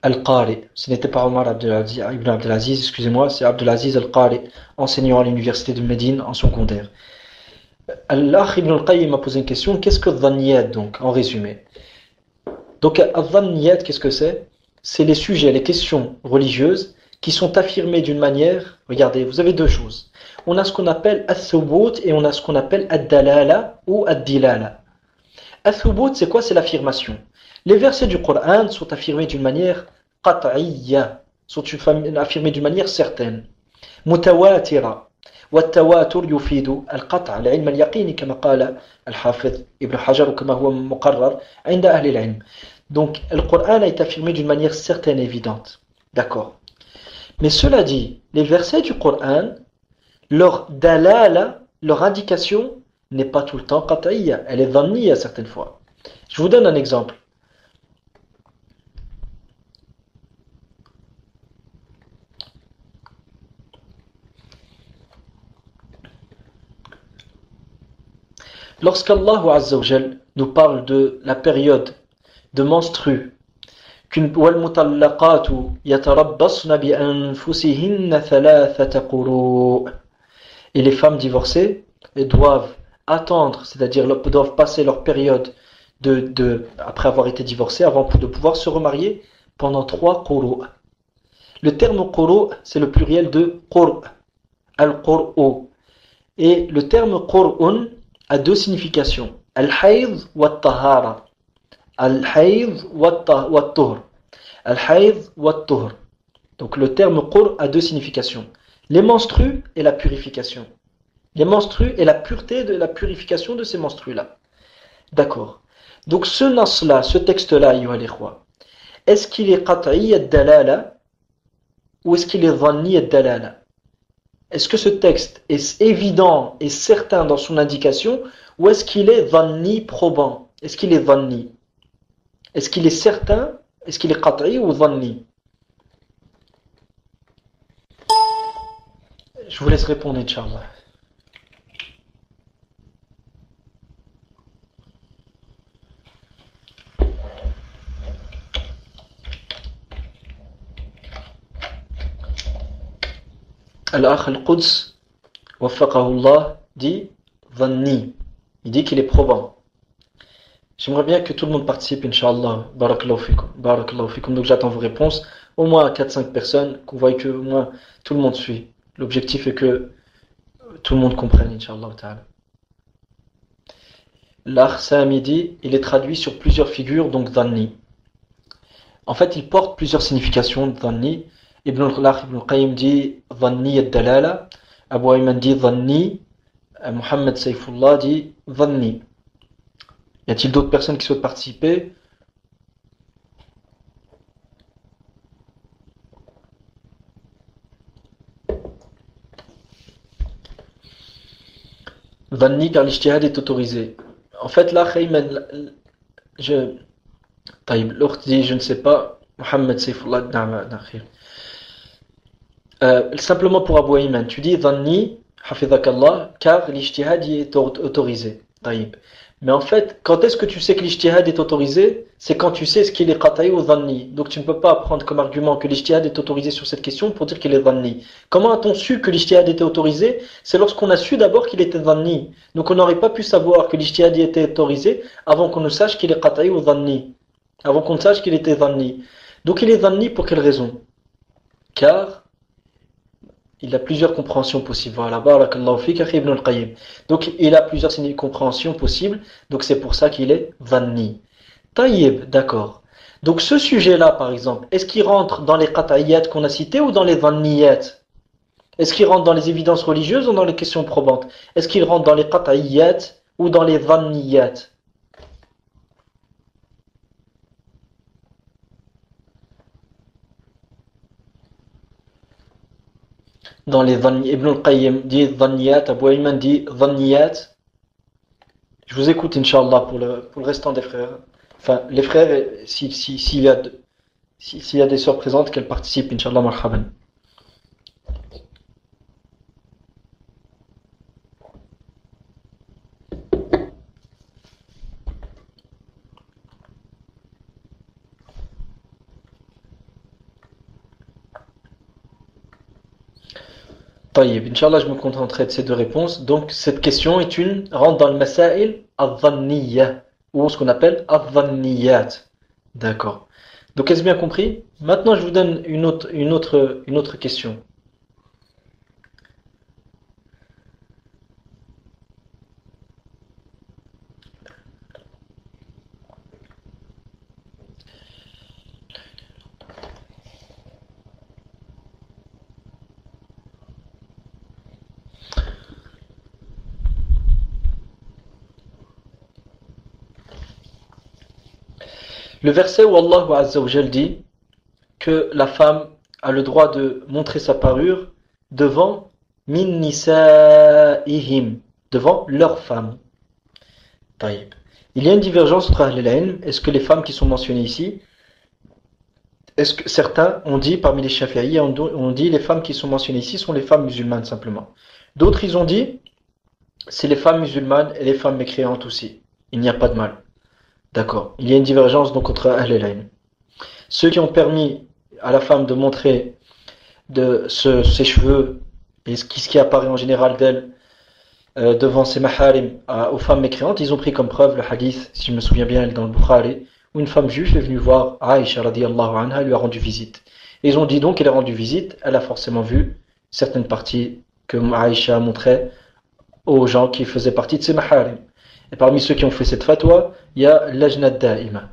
S2: Al-Qari. Ce n'était pas Omar ibn Abdelaziz, excusez-moi, c'est Abdelaziz Al-Qari, enseignant à l'université de Médine en secondaire. Al-Akh ibn al-Qayyim a posé une question: qu'est-ce que Dhanniyat, donc, en résumé? Donc, Dhanniyat, qu'est-ce que c'est? C'est les sujets, les questions religieuses qui sont affirmées d'une manière. Regardez, vous avez deux choses. On a ce qu'on appelle Al-Thubut et on a ce qu'on appelle Ad-Dalala ou Ad-Dilala. Al-Thubut, c'est quoi? C'est l'affirmation. Les versets du Coran sont affirmés d'une manière qat'iyya, sont affirmés d'une manière certaine. Mutawatira. والتواتر يفيد القطع العلم اليقيني كما قال الحافظ ابن حجر وكما هو مقرر عند أهل العلم. Donc, le Coran est affirmé d'une manière certaine et évidente. D'accord. Mais cela dit, les versets du Coran, leur dalala, leur indication n'est pas tout le temps qat'iyya, elle est dhanniya certaines fois. Je vous donne un exemple. Lorsqu'Allah Azza wa Jal nous parle de la période de menstru, وَالْمُطَلَّقَاتُ يَتَرَبَّصْنَ بِأَنفُسِهِنَّ ثَلَاثَةَ قُرُوءٍ. Et les femmes divorcées doivent attendre, c'est-à-dire doivent passer leur période après avoir été divorcées, avant de pouvoir se remarier, pendant 3 quru'. Le terme quru', c'est le pluriel de qur', al-qur'u. Et le terme qur'un a 2 significations: al-hayd wa al-tahara. Al-hayd wa al-tuhr. Al-hayd wa al-tuhr. Donc le terme qur' a 2 significations: les menstrues et la purification. Les menstrues et la pureté de la purification de ces menstrues-là. D'accord. Donc ce nas-là, ce texte-là, ayyuha al-ikhwa, est-ce qu'il est qat'i ad-dalala ou est-ce qu'il est dhanni ad-dalala? Est-ce que ce texte est évident et certain dans son indication ou est-ce qu'il est dhanni probant? Est-ce qu'il est dhanni? Est-ce qu'il est certain? Est-ce qu'il est qat'i ou dhanni? Je vous laisse répondre, Inch'Allah. Al-Akh al-Quds, waffaqahullah, dit dhanni. Il dit qu'il est probant. J'aimerais bien que tout le monde participe, Inch'Allah. Barakallahu fikum. Barakallahu fikum. Donc j'attends vos réponses. Au moins 4-5 personnes, qu'on voit que au moins tout le monde suit. L'objectif est que tout le monde comprenne, Inch'Allah ta'ala. L'Akh Sami dit, il est traduit sur plusieurs figures, donc dhanni. En fait, il porte plusieurs significations, dhanni. Ibn al-Qayyim dit dhanni ad-dalala. Abu Ayman dit dhanni. Mohammed Saifullah dit dhanni. Y a-t-il d'autres personnes qui souhaitent participer? Dhanni car l'ijtihad est autorisé. En fait, là, l'autre dit, je ne sais pas. Mohammed Saifullah, simplement pour Abu Ayman, tu dis dhanni, hafidhakallah, car l'ijtihad y est autorisé. Taïb. Mais en fait, quand est-ce que tu sais que l'ijtihad est autorisé? C'est quand tu sais ce qu'il est qata'i ou dhanni. Donc tu ne peux pas prendre comme argument que l'ijtihad est autorisé sur cette question pour dire qu'il est dhanni. Comment a-t-on su que l'ijtihad était autorisé? C'est lorsqu'on a su d'abord qu'il était dhanni. Donc on n'aurait pas pu savoir que l'ijtihad était autorisé avant qu'on ne sache qu'il est qata'i ou dhanni. Avant qu'on ne sache qu'il était dhanni. Donc il est dhanni pour quelle raison? Car il a plusieurs compréhensions possibles. Voilà, barakallahu fik, akhi Ibn al-Qayyim. Donc, il a plusieurs compréhensions possibles. Donc, c'est pour ça qu'il est dhanni. Taïb, d'accord. Donc, ce sujet-là, par exemple, est-ce qu'il rentre dans les qat'iyat qu'on a cités ou dans les dhanniyat? Est-ce qu'il rentre dans les évidences religieuses ou dans les questions probantes? Est-ce qu'il rentre dans les qat'iyat ou dans les dhanniyat? Dans les Ibn al-Qayyim dit dhanniyat, Abu Ayman dit dhanniyat. Je vous écoute, Inch'Allah, pour le restant des frères. Enfin, les frères, s'il y a des sœurs présentes, qu'elles participent, Inch'Allah, marhaban. Taïb, Inch'Allah, je me contenterai de ces deux réponses. Donc, cette question rentre dans le masail al-dhanniyya, ou ce qu'on appelle al-dhanniyat. D'accord. Donc, est-ce bien compris? Maintenant, je vous donne une autre question. Le verset où Allah Azza wa Jal dit que la femme a le droit de montrer sa parure devant min nisa'ihim, devant leurs femmes. Taïb. Il y a une divergence entre Ahl al-Ilm. Est-ce que les femmes qui sont mentionnées ici, est-ce que certains ont dit, parmi les Shafi'i, ont dit les femmes qui sont mentionnées ici sont les femmes musulmanes simplement. D'autres, ils ont dit c'est les femmes musulmanes et les femmes mécréantes aussi. Il n'y a pas de mal. D'accord. Il y a une divergence donc entre Ahl al-Ilm. Ceux qui ont permis à la femme de montrer ses cheveux et ce qui apparaît en général d'elle devant ses maharim aux femmes mécréantes, ils ont pris comme preuve le hadith, si je me souviens bien, dans le Bukhari, où une femme juive est venue voir Aïcha radiyallahu anha, lui a rendu visite. Et ils ont dit donc qu'elle a rendu visite, elle a forcément vu certaines parties que Aïcha montrait aux gens qui faisaient partie de ses maharim. Et parmi ceux qui ont fait cette fatwa, il y a l'ajnad da'ima.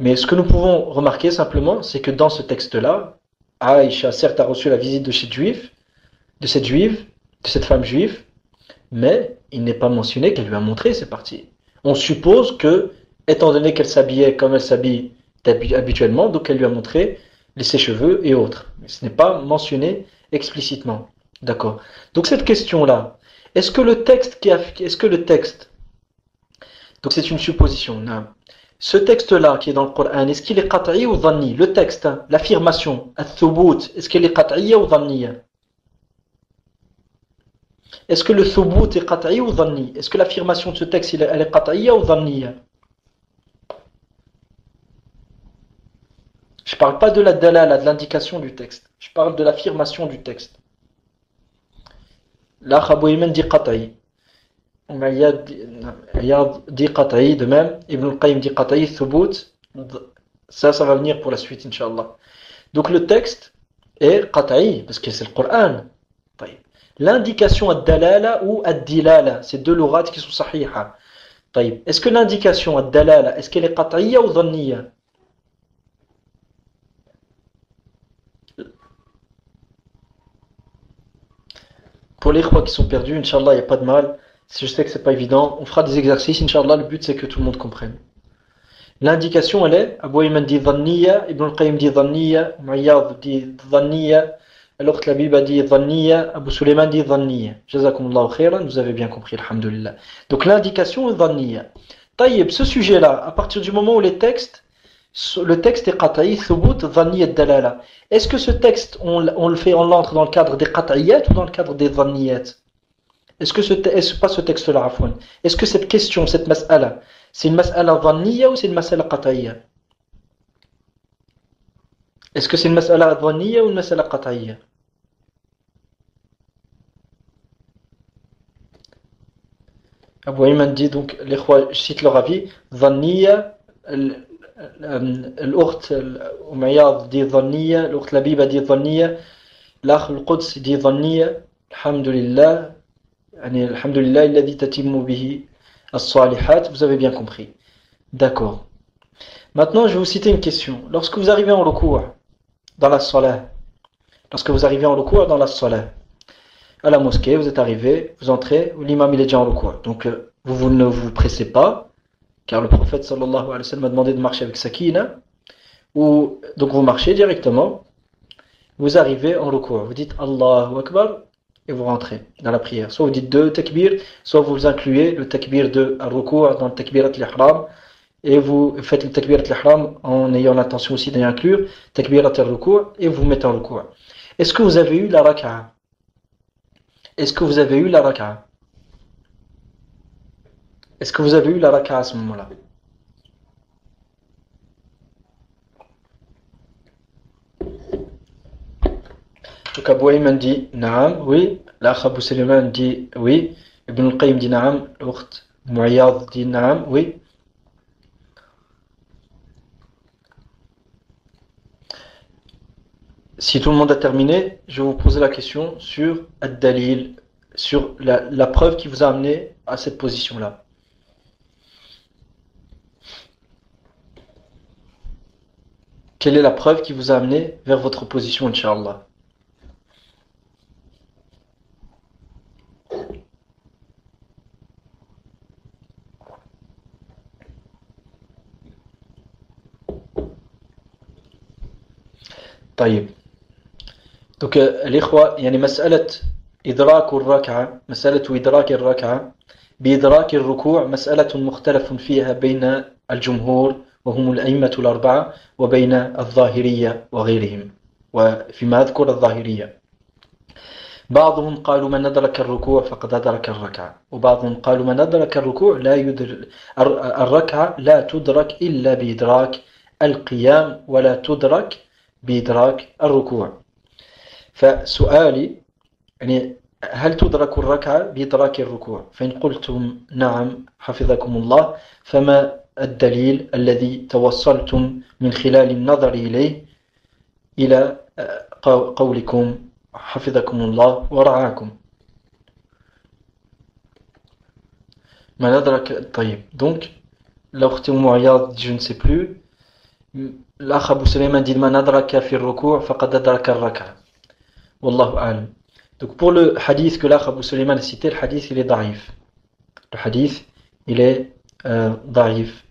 S2: Mais ce que nous pouvons remarquer simplement, c'est que dans ce texte-là, Aïcha certes a reçu la visite de cette femme juive, mais il n'est pas mentionné qu'elle lui a montré ces parties. On suppose que, étant donné qu'elle s'habillait comme elle s'habille habituellement, donc elle lui a montré les sèche-cheveux et autres. Ce n'est pas mentionné explicitement. D'accord. Donc cette question-là, est-ce que le texte, donc c'est une supposition, non. Ce texte-là qui est dans le Coran, est-ce qu'il est qat'i ou dhanni? Le texte, hein, l'affirmation, al-thubout, est-ce qu'il est qat'iyya ou dhanniya? Est-ce que le thubout est qat'i ou dhanni? Est-ce que l'affirmation de ce texte, elle est qat'iyya ou dhanniya? Je ne parle pas de la dalala, de l'indication du texte. Je parle de l'affirmation du texte. Là, Abu Ayman dit qat'i. Iyad dit qat'i de même. Ibn al-Qayyim dit qat'i, thubout. Ça va venir pour la suite, Inch'Allah. Donc le texte est qat'i, parce que c'est le Coran. L'indication ad-dalala ou ad-dilala, c'est deux lourats qui sont sahiha. Est-ce que l'indication ad-dalala, est-ce qu'elle est qat'iyya ou dhanniya? Pour les croix qui sont perdus, Inch'Allah, il n'y a pas de mal. Si je sais que c'est pas évident, on fera des exercices, Inch'Allah. Le but, c'est que tout le monde comprenne. L'indication, elle est, Abu Ayman dit dhanniya, Ibn al-Qayyim dit dhanniya, Mu'ayyad dit dhanniya, Al-Ukht Labib a dit dhanniya, Abu Sulayman dit dhanniya. Jazakumullahu khairan, vous avez bien compris, alhamdulillah. Donc l'indication est dhanniya. Taïeb, ce sujet-là, à partir du moment où le texte est qat'i, thubout, dhanniya, dalala. Est-ce que ce texte, on l'entre dans le cadre des qat'iyat ou dans le cadre des dhanniyat? Est-ce que pas ce texte-là, afwan? Est-ce que cette question, cette mas'ala, c'est une mas'ala dhanniya ou c'est une mas'ala qat'iyya? Est-ce que c'est une mas'ala dhanniya ou une mas'ala qat'iyya? Abu Ayman dit donc, les rois, je cite leur avis, dhanniya, الأخت أمياض دي ظنية الأخت لبيبة دي ظنية الأخ القدس دي ظنية الحمد لله يعني الحمد لله الذي تتم به الصالحات. Vous avez bien compris. D'accord. Maintenant, je vais vous citer une question. Lorsque vous arrivez en recours dans la salat, à la mosquée, vous êtes arrivé, vous entrez, l'imam il est déjà en recours. Donc, vous ne vous pressez pas, car le prophète sallallahu alayhi wa sallam a demandé de marcher avec sakina, donc vous marchez directement, vous arrivez en recours, vous dites Allahu Akbar et vous rentrez dans la prière. Soit vous dites deux takbir, soit vous incluez le takbir de recours dans le takbirat al-ihram et vous faites le takbirat al-ihram en ayant l'intention aussi d'y inclure takbirat al-recours et vous mettez en recours. Est-ce que vous avez eu la raka'a? Est-ce que vous avez eu la raka'a à ce moment-là? Donc Abu Ayman dit Naam, oui. L'Akh Abu Sulayman dit oui. Ibn al-Qayyim dit Naam. L'Ukht Mu'ayyad dit Naam, oui. Si tout le monde a terminé, je vais vous poser la question sur ad-dalil, sur la preuve qui vous a amené à cette position-là. Quelle est la preuve qui vous a amené vers votre position, Inch'Allah? طيب. Donc, الإخوة يعني مسألة إدراك الركعة بإدراك الركوع مسألة مختلف فيها بين الجمهور وهم الأئمة الأربعة وبين الظاهرية وغيرهم، وفيما أذكر الظاهرية بعضهم قالوا من أدرك الركوع فقد أدرك الركعة، وبعضهم قالوا من أدرك الركوع الركعة لا تدرك إلا بإدراك القيام ولا تدرك بإدراك الركوع. فسؤالي يعني هل تدرك الركعة بإدراك الركوع؟ فإن قلتم نعم حفظكم الله فما الدليل الذي توصلتم من خلال النظر إليه إلى قولكم حفظكم الله ورعاكم؟ ما ندرك. طيب. Donc l'Ukht Mu'ayyad dit je ne sais plus. L'Akh Abu Sulayman dit man adraka fi ar-ruku' faqad adraka ar-rak'a. Wallahu a'lam. Donc pour le hadith que l'Akh Abu Sulayman a cité, le hadith il est da'if. Le hadith il est da'if.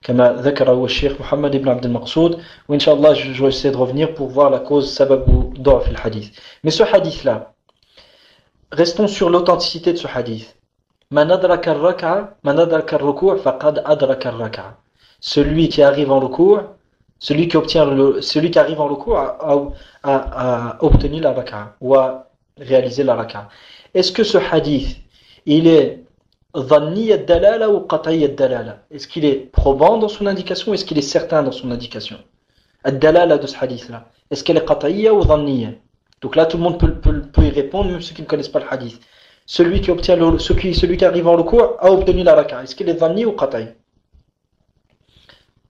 S2: كما ذكره الشيخ محمد ibn Abd al-Maqsoud, où Inch'Allah je vais essayer de revenir pour voir la cause sababu d'af fil hadith. Mais ce hadith là, restons sur l'authenticité de ce hadith. Man adraka ar-rak'a, man adraka ar-ruku' faqad adraka ar-rak'a. Celui qui arrive en ruku', celui qui arrive en ruku' a obtenu la rak'a ou a réalisé la rak'a. Est-ce que ce hadith, il est dhanni ad-dalala ou qat'i ad-dalala? Est-ce qu'il est probant dans son indication ou est-ce qu'il est certain dans son indication? Ad-dalala de ce hadith-là, est-ce qu'elle est qat'iyya ou dhanniya? Donc là, tout le monde peut y répondre, même ceux qui ne connaissent pas le hadith. Celui qui arrive en ruku' a obtenu la rak'a. Est-ce qu'il est dhanni ou qat'i?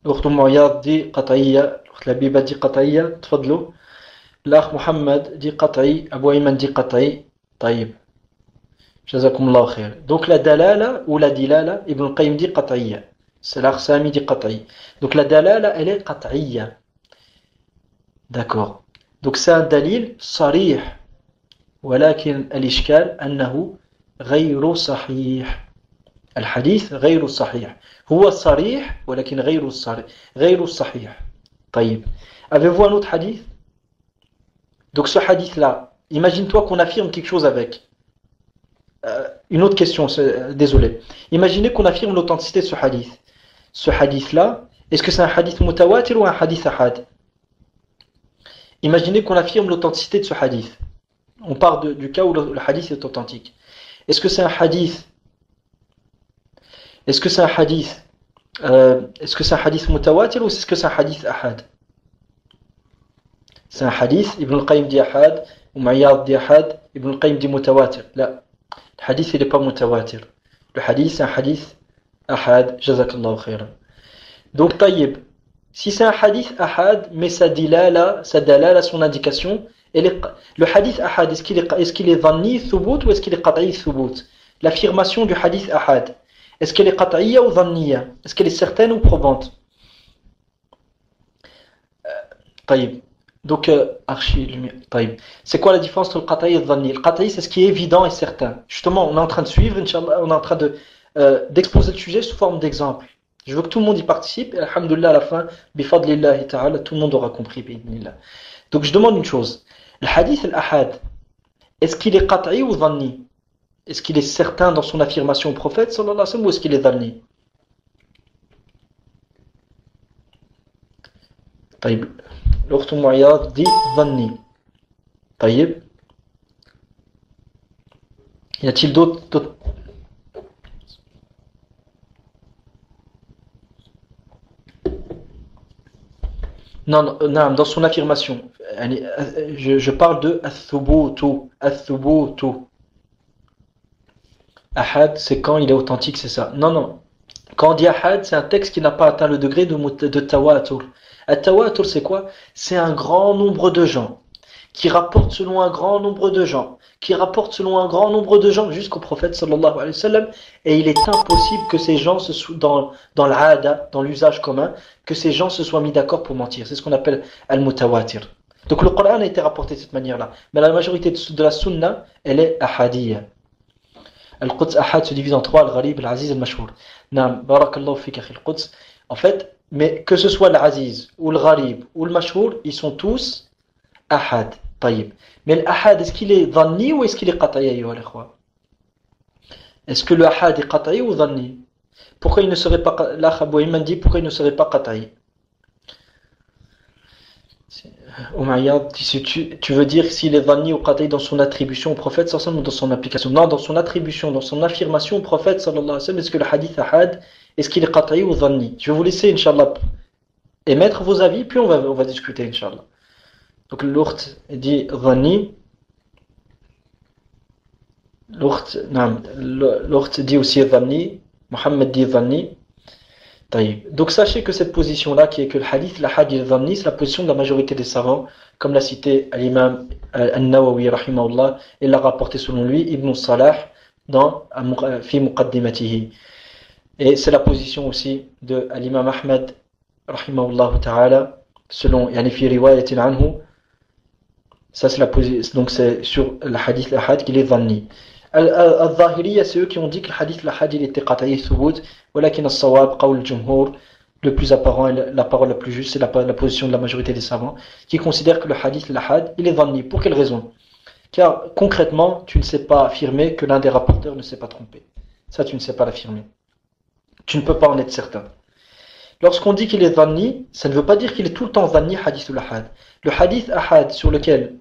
S2: l'ukhtu Mouyad dit qat'iyya, l'ukhtu Labiba dit qat'iyya, tfadlou. L'akh Mohammed dit qat'i, Abu Ayman dit qat'i. Taïb. Jazakumullahu khair. Donc la dalala ou la dilala, Ibn al-Qayyim dit qat'iyya. C'est l'Arsami dit qat'i. Donc la dalala, elle est qat'iyya. D'accord. Donc c'est un dalil sarih. ولكن الإشكال أنه غير صحيح. الحديث غير صحيح. هو صريح ولكن غير صحيح. طيب. Avez-vous un autre hadith? Donc ce hadith-là, imagine-toi qu'on affirme quelque chose avec. Une autre question, désolé. Imaginez qu'on affirme l'authenticité de ce hadith. Ce hadith-là, est-ce que c'est un hadith mutawatir ou un hadith ahad? Imaginez qu'on affirme l'authenticité de ce hadith. On part du cas où le hadith est authentique. Est-ce que c'est un hadith mutawatir ou est-ce que c'est un hadith ahad? C'est un hadith, Ibn al-Qayyim dit ahad, Umayyad dit ahad, Ibn al-Qayyim dit mutawatir. Là, le hadith il n'est pas mutawatir. Le hadith c'est un hadith ahad, jazakallahu khairan. Donc tayyib, si c'est un hadith ahad, mais sa dalala, son indication, le hadith ahad, est-ce qu'il est dhanni thubut ou est-ce qu'il est qat'i thubut? L'affirmation du hadith ahad, est-ce qu'elle est qat'iyya ou dhanniya? Est-ce qu'elle est certaine ou probante? Tayyib. Donc, c'est quoi la différence entre le qat'i et le dhanni? Le qat'i, c'est ce qui est évident et certain. Justement, on est en train de suivre, Inch'Allah, on est en train d'exposer le sujet sous forme d'exemple. Je veux que tout le monde y participe, et alhamdulillah, à la fin, bifadlillahi ta'ala, tout le monde aura compris, bi'idhnillah. Donc, je demande une chose. Le hadith al-ahad, est-ce qu'il est qat'i ou dhanni? Est-ce qu'il est certain dans son affirmation au prophète, sallallahu alayhi wa sallam, ou est-ce qu'il est dhanni? Taïb. L'ukhtu Mu'ayyad dit dhanni. Taïb. Y a-t-il d'autres? Non, dans son affirmation. Je parle de ath-thubutu. Ahad, c'est quand il est authentique, c'est ça. Non. Quand on dit ahad, c'est un texte qui n'a pas atteint le degré de tawatur. At-tawatur, c'est quoi? C'est un grand nombre de gens qui rapportent selon un grand nombre de gens, jusqu'au prophète sallallahu alayhi wa sallam, et il est impossible que ces gens dans l'ada, dans l'usage commun, que ces gens se soient mis d'accord pour mentir. C'est ce qu'on appelle al-mutawatir. Donc le Coran a été rapporté de cette manière-là, mais la majorité de la sunna, elle est ahadiyya. Al-Quds ahad se divise en trois, al-Gharib, al-Aziz, al-Mashhur. Naam, barakallahu fik akhi al-Quds. En fait, mais que ce soit l'Aziz ou le Gharib ou le Mashhur, ils sont tous ahad. Taïb. Mais l'ahad, est-ce qu'il est dhanni ou est-ce qu'il est qat'i, ayyuha al-ikhwa? Est-ce que le ahad est qat'i ou dhanni? Pourquoi il ne serait pas, l'akh Abu Ayman dit, pourquoi il ne serait pas qat'i? Umayyad, tu veux dire s'il est dhanni ou qat'i dans son attribution au prophète sallallahu alayhi wa sallam ou dans son application? Non, dans son attribution, dans son affirmation au prophète sallallahu alayhi wa sallam. Est-ce que le hadith ahad, est-ce qu'il est qat'i ou dhanni? Je vais vous laisser, Inch'Allah, émettre vos avis, puis on va discuter, Inch'Allah. Donc l'ukht dit dhanni. L'ukht dit aussi dhanni. Mohammed dit dhanni. Donc sachez que cette position-là, qui est que le hadith, l'ahad il est dhanni, c'est la position de la majorité des savants, comme l'a cité l'imam al-Nawawi rahimahullah, et l'a rapporté selon lui Ibn Salah dans fi muqaddimatihi. Et c'est la position aussi de l'imam Ahmad rahimahullah ta'ala, selon yani fi riwayatin anhu. Ça c'est la position, donc c'est sur le hadith l'ahad qu'il est dhanni. Al-Zahiriya, c'est eux qui ont dit que le hadith l'ahad il était qat'i thubut, walakin as-sawab qawl al-jumhur le plus apparent et la parole la plus juste, c'est la position de la majorité des savants, qui considèrent que le hadith, l'ahad, il est dhanni. Pour quelle raison? Car concrètement, tu ne sais pas affirmer que l'un des rapporteurs ne s'est pas trompé. Ça, tu ne sais pas l'affirmer. Tu ne peux pas en être certain. Lorsqu'on dit qu'il est dhanni, ça ne veut pas dire qu'il est tout le temps dhanni, hadith ou l'ahad. Le hadith ahad sur lequel,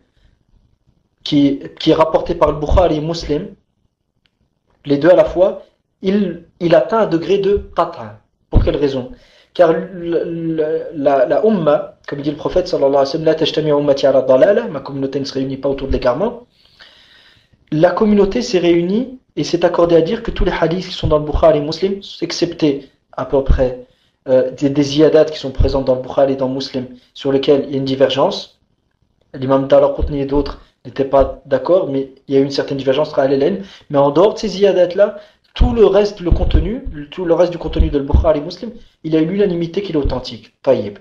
S2: qui est rapporté par le Bukhari et Muslim, les deux à la fois, il atteint un degré de qat'a. Pour quelle raison? Car la umma, comme dit le prophète sallallahu alayhi wa sallam, la tajtami'u ummati ala dalala, ma communauté ne se réunit pas autour de l'égarement. La communauté s'est réunie et s'est accordée à dire que tous les hadiths qui sont dans le Bukhari et Muslim, excepté à peu près des ziyadat qui sont présentes dans le Bukhari et dans le Muslim, sur lesquels il y a une divergence. L'imam Daraqutni et d'autres n'étaient pas d'accord, mais il y a eu une certaine divergence entre Al-Ilm. Mais en dehors de ces ziyadat-là, tout le reste, le reste du contenu de Bukhari et Muslim, il a eu l'unanimité qu'il est authentique. Taïb.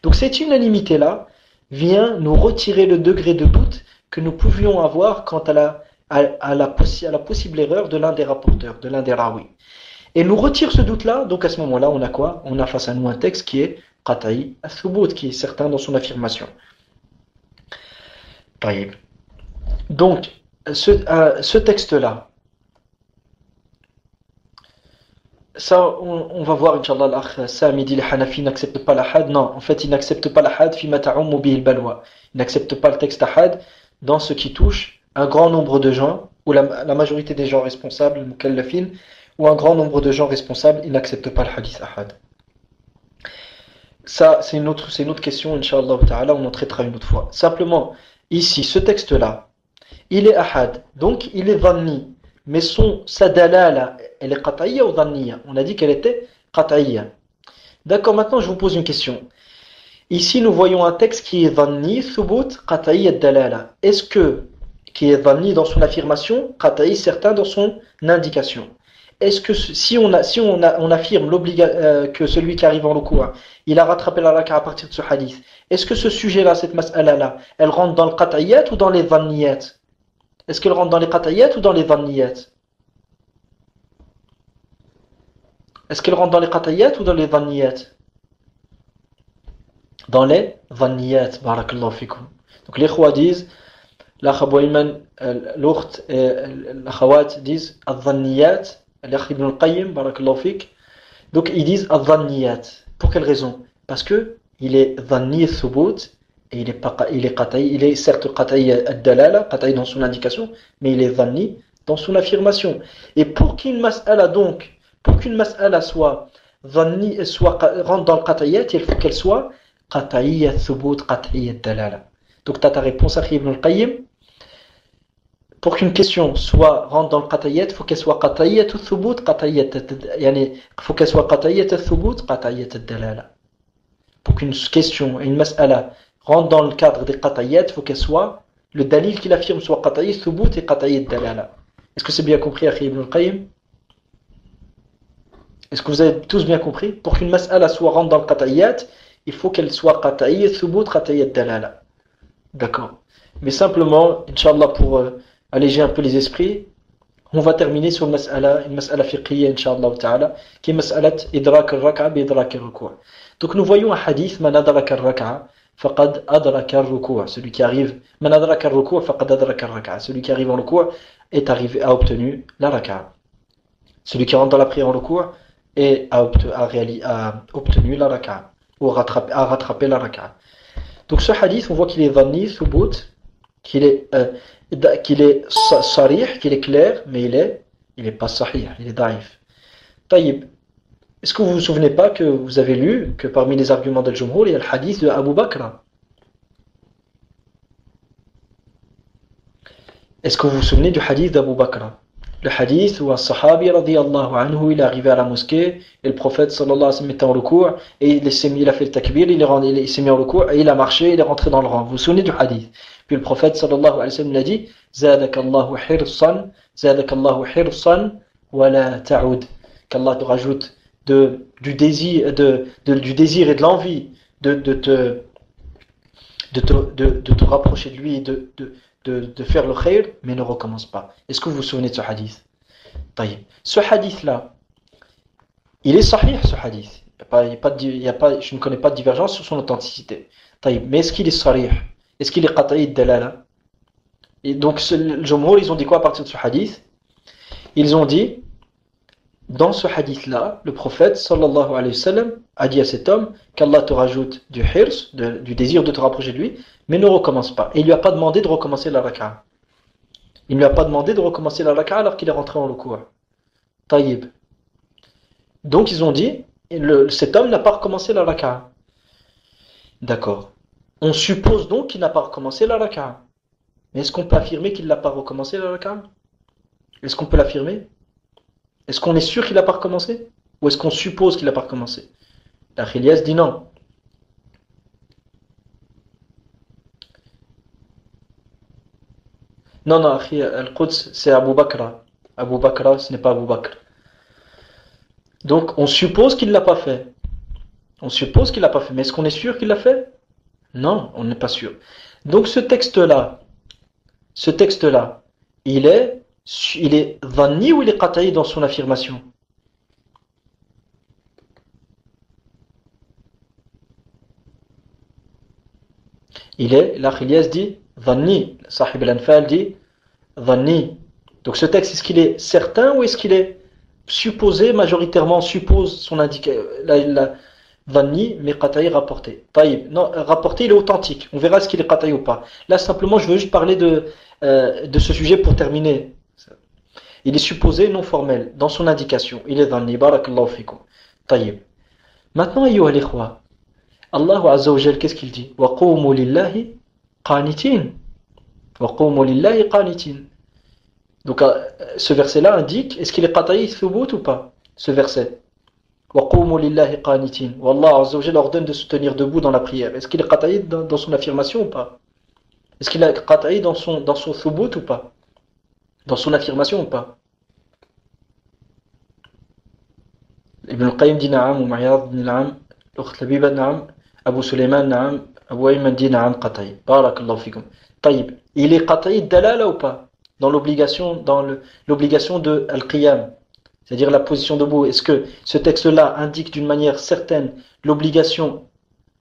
S2: Donc cette unanimité-là vient nous retirer le degré de doute que nous pouvions avoir quant à la possible erreur de l'un des rapporteurs, de l'un des rawi. Et nous retire ce doute-là, donc à ce moment-là, on a quoi? On a face à nous un texte qui est qata'i as-thubut, qui est certain dans son affirmation. Taïb. Donc, ce texte-là, ça, on va voir, Inch'Allah, l'akh Sami dit les Hanafi n'acceptent pas l'ahad. Non, en fait, ils n'acceptent pas l'ahad fi ma ta'ummu bihi al-balwa. Ils n'acceptent pas le texte ahad dans ce qui touche un grand nombre de gens, ou la majorité des gens responsables, le mukallafin, ou un grand nombre de gens responsables, ils n'acceptent pas le hadith ahad. Ça, c'est une autre question, Inch'Allah ta'ala, on en traitera une autre fois. Simplement, ici, ce texte-là, il est ahad, donc il est dhanni. Mais sa dalala, elle est qat'iyya ou dhanniya? On a dit qu'elle était qat'iyya. D'accord, maintenant je vous pose une question. Ici nous voyons un texte qui est dhanni, thubut, qat'iyya dalala. Est-ce que, qui est dhanni dans son affirmation, qat'i certain dans son indication? Est-ce que si on affirme que celui qui arrive en recours, il a rattrapé la raka à partir de ce hadith, est-ce que ce sujet-là, cette mas'ala-là, elle rentre dans le qat'iyyat ou dans les dhanniyat? Est-ce qu'elle rentre dans les qat'iyyat ou dans les dhanniyat? Est-ce qu'elle rentre dans les qat'iyyat ou dans les dhanniyat? Dans les dhanniyat, barakallahu fikum. Donc les khwa disent, l'akh Abou Ayman, l'ukht, l'akhawat disent al-dhanniyat, l'akh Ibn al-Qayyim, barakallahu fik. Donc ils disent al-dhanniyat. Pour quelle raison? Parce que il est dhanni thubut, et il est qat'i, il est certes qat'i ad-dalala, qat'i dans son indication, mais il est dhanni dans son affirmation. Et pour qu'une mas'ala soit dhanni, rentre dans le qat'iyyat, il faut qu'elle soit qat'iyya thubut, qat'iyya ad-dalala. Donc tu as ta réponse, Akhi Ibn al-Qayyim. Pour qu'une question rentre dans le qat'iyyat, il faut qu'elle soit qat'iyya thubut, faut qu'elle soit qat'iyya thubut, qat'iyya ad-dalala. Pour qu'une question, une mas'ala rentre dans le cadre des qat'iyyat, il faut qu'elle soit, le dalil qu'il affirme soit qat'i thubut et qat'i ad-dalala. Est-ce que c'est bien compris, Akhi Ibn al-Qayyim? Est-ce que vous avez tous bien compris? Pour qu'une mas'ala rentre dans le qat'iyyat, il faut qu'elle soit qat'i thubut, qat'i ad-dalala. D'accord. Mais simplement, Inch'Allah, pour alléger un peu les esprits, on va terminer sur une mas'ala fiqhiyya, Inch'Allah ta'ala, qui est mas'alat idrak al-rak'a bi idrak al-ruku'. Donc nous voyons un hadith, man adraka al-rak'a faqad adraka al-ruku'. Celui qui arrive, man adraka al-ruku' faqad adraka al-rak'a. Celui qui arrive en ruku' a obtenu la rak'a. Celui qui rentre dans la prière en ruku' a obtenu la rak'a, ou a rattrapé la rak'a. Donc ce hadith, on voit qu'il est dhanni, thubut, qu'il est sarih, qu'il est clair, mais il est pas sahih, il est daif. Taïb. Est-ce que vous vous souvenez pas que vous avez lu que parmi les arguments d'Al-Jumhur, il y a le hadith de Abu Bakr? Est-ce que vous vous souvenez du hadith d'Abu Bakr? Le hadith où un sahabi radiyallahu anhu, il est arrivé à la mosquée et le prophète sallallahu alayhi wa sallam était en recours et il a fait le takbir, il s'est mis en recours et il a marché, il est rentré dans le rang. Vous vous souvenez du hadith? Puis le prophète sallallahu alayhi wa sallam l'a dit, Zadakallahu hirsan wa la ta'ud. Qu'Allah te rajoute du désir et de l'envie de te rapprocher de lui et de faire le khayr, mais ne recommence pas. Est-ce que vous vous souvenez de ce hadith? Ce hadith-là, il est sahih, ce hadith. Je ne connais pas de divergence sur son authenticité. Taïb. Mais est-ce qu'il est sarih? Est-ce qu'il est qat'i dalala? Et donc, le Jumhur, ils ont dit quoi à partir de ce hadith? Ils ont dit, dans ce hadith-là, le prophète, sallallahu alayhi wa sallam, a dit à cet homme qu'Allah te rajoute du hirs, du désir de te rapprocher de lui, mais ne recommence pas. Et il ne lui a pas demandé de recommencer la raka'a. Il ne lui a pas demandé de recommencer la raka'a alors qu'il est rentré en ruku'. Taïb. Donc, ils ont dit, cet homme n'a pas recommencé la raka'a. D'accord. On suppose donc qu'il n'a pas recommencé la raka'a. Mais est-ce qu'on peut affirmer qu'il n'a pas recommencé la raka'a? Est-ce qu'on peut l'affirmer? Est-ce qu'on est sûr qu'il n'a pas recommencé? Ou est-ce qu'on suppose qu'il n'a pas recommencé? La Khilias dit non. Non, non, Al-Quds, c'est Abu Bakr. Abu Bakr, ce n'est pas Abu Bakr. Donc, on suppose qu'il ne l'a pas fait. On suppose qu'il ne l'a pas fait. Mais est-ce qu'on est sûr qu'il l'a fait? Non, on n'est pas sûr. Donc, ce texte-là, il est dhanni ou il est qat'i dans son affirmation? La Khilias dit dhanni, Sahib al-Anfal dit dhanni. Donc ce texte, est-ce qu'il est certain ou est-ce qu'il est supposé, majoritairement suppose son indication, dhanni, mais qat'i rapporté. Taïb. Non, rapporté, il est authentique. On verra ce qu'il est qat'i ou pas. Là, simplement, je veux juste parler de ce sujet pour terminer. Il est supposé non formel dans son indication. Il est dhanni. Barakallahu fikum. Taïb. Maintenant, ayyuha al-ikhwa, Allah Azza wa Jal, qu'est-ce qu'il dit? Wa qumu lillahi qanitin. Wa qumu lillahi qanitin. Donc, ce verset-là indique, est-ce qu'il est qat'i thubut ou pas? Ce verset. Wa qumu lillahi qanitin. Wallah Azza wa Jal ordonne de se tenir debout dans la prière. Est-ce qu'il est qat'i dans son affirmation ou pas? Est-ce qu'il est qat'i dans son thubut ou pas? Dans son affirmation ou pas? Ibn al-Qayyim dit na'am, ou Ma'yad dit na'am, l'ukht Labiba na'am, Abu Sulayman na'am, Abu Ayman dit na'am qat'i. Barakallahu fikum. Taïb. Il est qat'i dalala ou pas? Dans l'obligation de al-qiyam, c'est-à-dire la position debout. Est-ce que ce texte-là indique d'une manière certaine l'obligation,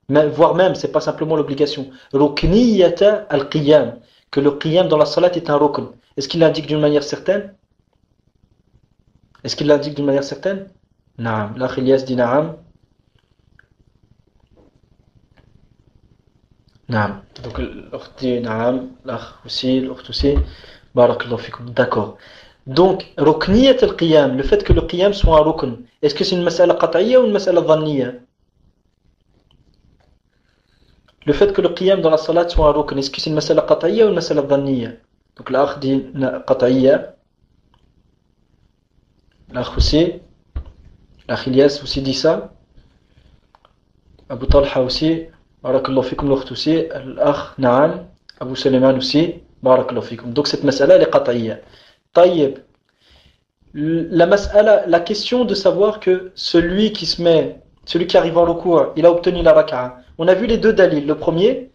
S2: voire même, c'est pas simplement l'obligation, rukniyata al-qiyam, que le qiyam dans la salat est un rukn? Est-ce qu'il l'indique d'une manière certaine? Est-ce qu'il l'indique d'une manière certaine? Naam. L'akh Ilyas dit naam. Naam. Donc l'akh dit naam. L'akh aussi. Barakallahu fikum. D'accord. Donc, rukniyat al-qiyam, le fait que le qiyam soit un rukn, est-ce que c'est une mas'ala qat'iyya ou une mas'ala dhanniyya? Le fait que le qiyam dans la salat soit un rukn, est-ce que c'est une mas'ala qat'iyya ou une mas'ala dhanniyya? Donc l'akh dit qat'iyya. L'akh aussi. L'akh Ilyas aussi dit ça. Abu Talha aussi. Barakallahu fikum. L'akh aussi. L'akh na'am. Abu Sulayman aussi. Barakallahu fikum. Donc cette mas'ala elle est qat'iyya. Taïb. La question de savoir que celui qui arrive en ruku', il a obtenu la raka'a. On a vu les deux dalils. Le premier,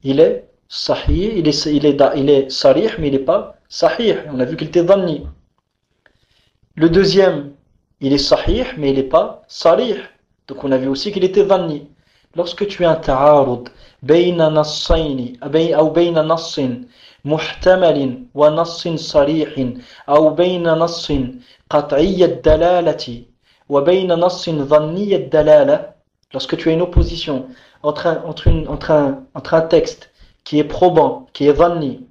S2: il est sahih, il est sarih, mais il n'est pas sahih. On a vu qu'il était dhanni. Le deuxième, il est sahih, mais il n'est pas sarih. Donc on a vu aussi qu'il était dhanni. Lorsque tu as un ta'arud, bayna nassayni, ou bayna nassin, محتمل ونص صريح أو بين نص قطعي الدلالة وبين نص ظني الدلالة, lorsque tu as une opposition entre un texte qui est probant, qui est dhanni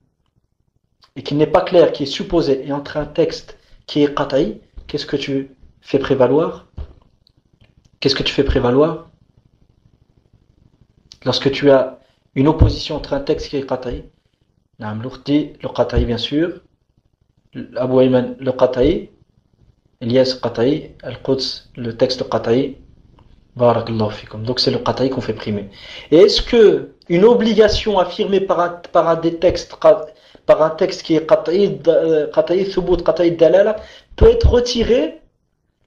S2: et qui n'est pas clair, qui est supposé, et entre un texte qui est qat'i, qu'est-ce que tu fais prévaloir? Qu'est-ce que tu fais prévaloir lorsque tu as une opposition entre un texte qui est qat'i? L'ukhti, le qat'i bien sûr, Abu Ayman le qat'i, Ilyas qat'i, Al-Quds le texte qat'i. Barakallahu fikum. Donc c'est le qat'i qu'on fait primer. Et est-ce que une obligation affirmée par un texte qui est qat'i thubut, qat'i dalala, peut être retirée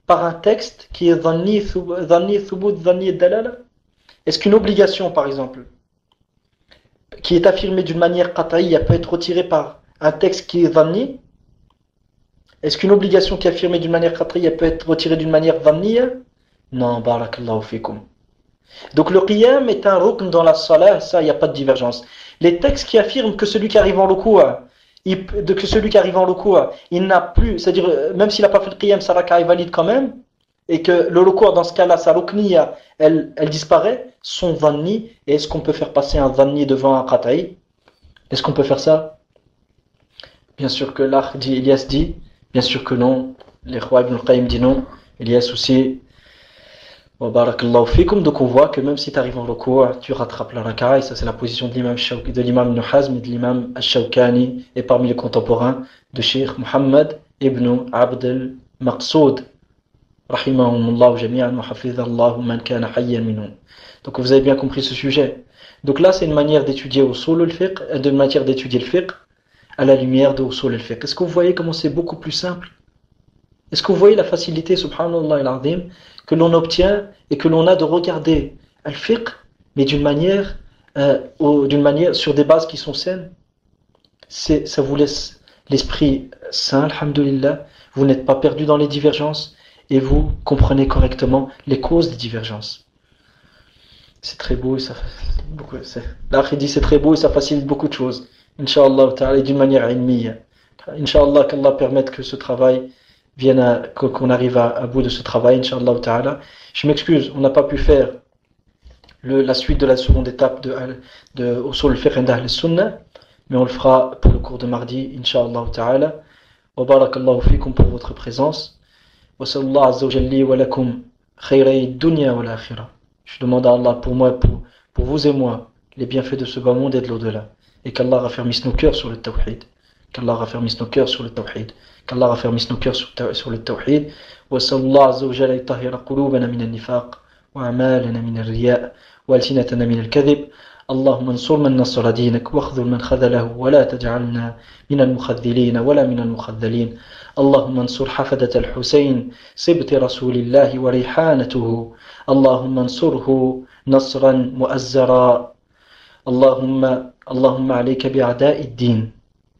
S2: par un texte qui est dhanni thubut, dhanni dalala? Est-ce qu'une obligation, par exemple, qui est affirmée d'une manière qat'iyya peut être retirée par un texte qui est dhanni? Est-ce qu'une obligation qui est affirmée d'une manière qat'iyya peut être retirée d'une manière dhanniyya? Non, barakallahu fikum. Donc le qiyam est un rukn dans la salah, ça, il n'y a pas de divergence. Les textes qui affirment que celui qui arrive en ruku', il n'a plus, c'est-à-dire même s'il n'a pas fait le qiyam, sa raka est valide quand même, et que le ruku' dans ce cas-là, sa rukniya, elle disparaît, sont dhanni. Et est-ce qu'on peut faire passer un dhanni devant un qat'i? Est-ce qu'on peut faire ça? Bien sûr que l'Akh dit, Elias dit, bien sûr que non. L'Ikhwa Ibn al-Qayyim dit non. Elias aussi. Wa barakallahu fikum. Donc on voit que même si tu arrives en ruku', tu rattrapes la raka, et ça c'est la position de l'imam Ibn Hazm et de l'imam al-Shawkani, et parmi les contemporains de Cheikh Muhammad Ibn Abd al-Maqsoud. Rahimahumullah jami'an wa hafidhallahu man kana hayyan minhum. Donc vous avez bien compris ce sujet. Donc là c'est une manière d'étudier usul al-fiqh, une manière d'étudier le fiqh à la lumière de usul al-fiqh. Est-ce que vous voyez comment c'est beaucoup plus simple? Est-ce que vous voyez la facilité, subhanallah al-azim, que l'on obtient et que l'on a de regarder al-fiqh, mais d'une manière sur des bases qui sont saines? Ça vous laisse l'esprit sain, alhamdulillah. Vous n'êtes pas perdu dans les divergences et vous comprenez correctement les causes des divergences. C'est très beau et ça beaucoup. L'Akh dit c'est très beau et ça facilite beaucoup de choses. Inch'Allah ta'ala, d'une manière ilmiya. Inch'Allah qu'Allah permette que ce travail qu'on arrive à bout de ce travail, Inch'Allah ta'ala. Je m'excuse, on n'a pas pu faire la suite de la seconde étape de Usul al-Fiqh inda Ahl al-Sunnah, mais on le fera pour le cours de mardi, Inch'Allah ta'ala. Wa barakallahu fikum pour votre présence. Wa sallallahu azza wa jalla wa lakum khayray dunya wal akhirah. Je demande à Allah pour moi, pour vous et moi, les bienfaits de ce bas monde et de l'au-delà. Et qu'Allah raffermisse nos cœurs sur le tawhid. Qu'Allah raffermisse nos cœurs sur le tawhid. Qu'Allah raffermisse nos cœurs sur le tawhid. Wa sallallahu azza wa jalla yutahhira qulubana min al-nifaq wa a'malana min al-riya' wa alsinatana min al-kadhib. اللهم انصر من نصر دينك واخذل من خذله ولا تجعلنا من المخذلين ولا من المخذلين. اللهم انصر حفدة الحسين سبط رسول الله وريحانته. اللهم انصره نصرا مؤزرا. اللهم عليك بأعداء الدين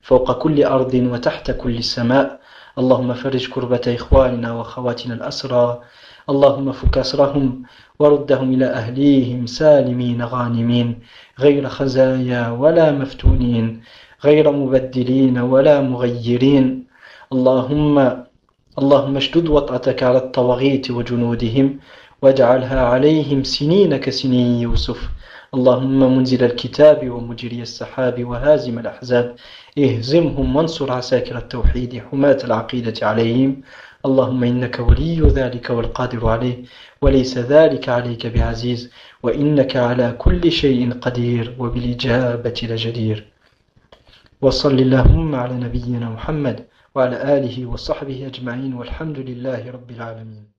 S2: فوق كل أرض وتحت كل سماء. اللهم فرج كربة إخواننا وأخواتنا الأسرى. اللهم فك أسرهم وردهم إلى أهليهم سالمين غانمين غير خزايا ولا مفتونين غير مبدلين ولا مغيرين. اللهم اشدد وطأتك على الطواغيت وجنودهم واجعلها عليهم سنين كسنين يوسف. اللهم منزل الكتاب ومجري السحاب وهازم الأحزاب اهزمهم وانصر عساكر التوحيد حماة العقيدة عليهم. اللهم إنك ولي ذلك والقادر عليه وليس ذلك عليك بعزيز وإنك على كل شيء قدير وبالإجابة لجدير. وصل اللهم على نبينا محمد وعلى آله وصحبه أجمعين والحمد لله رب العالمين.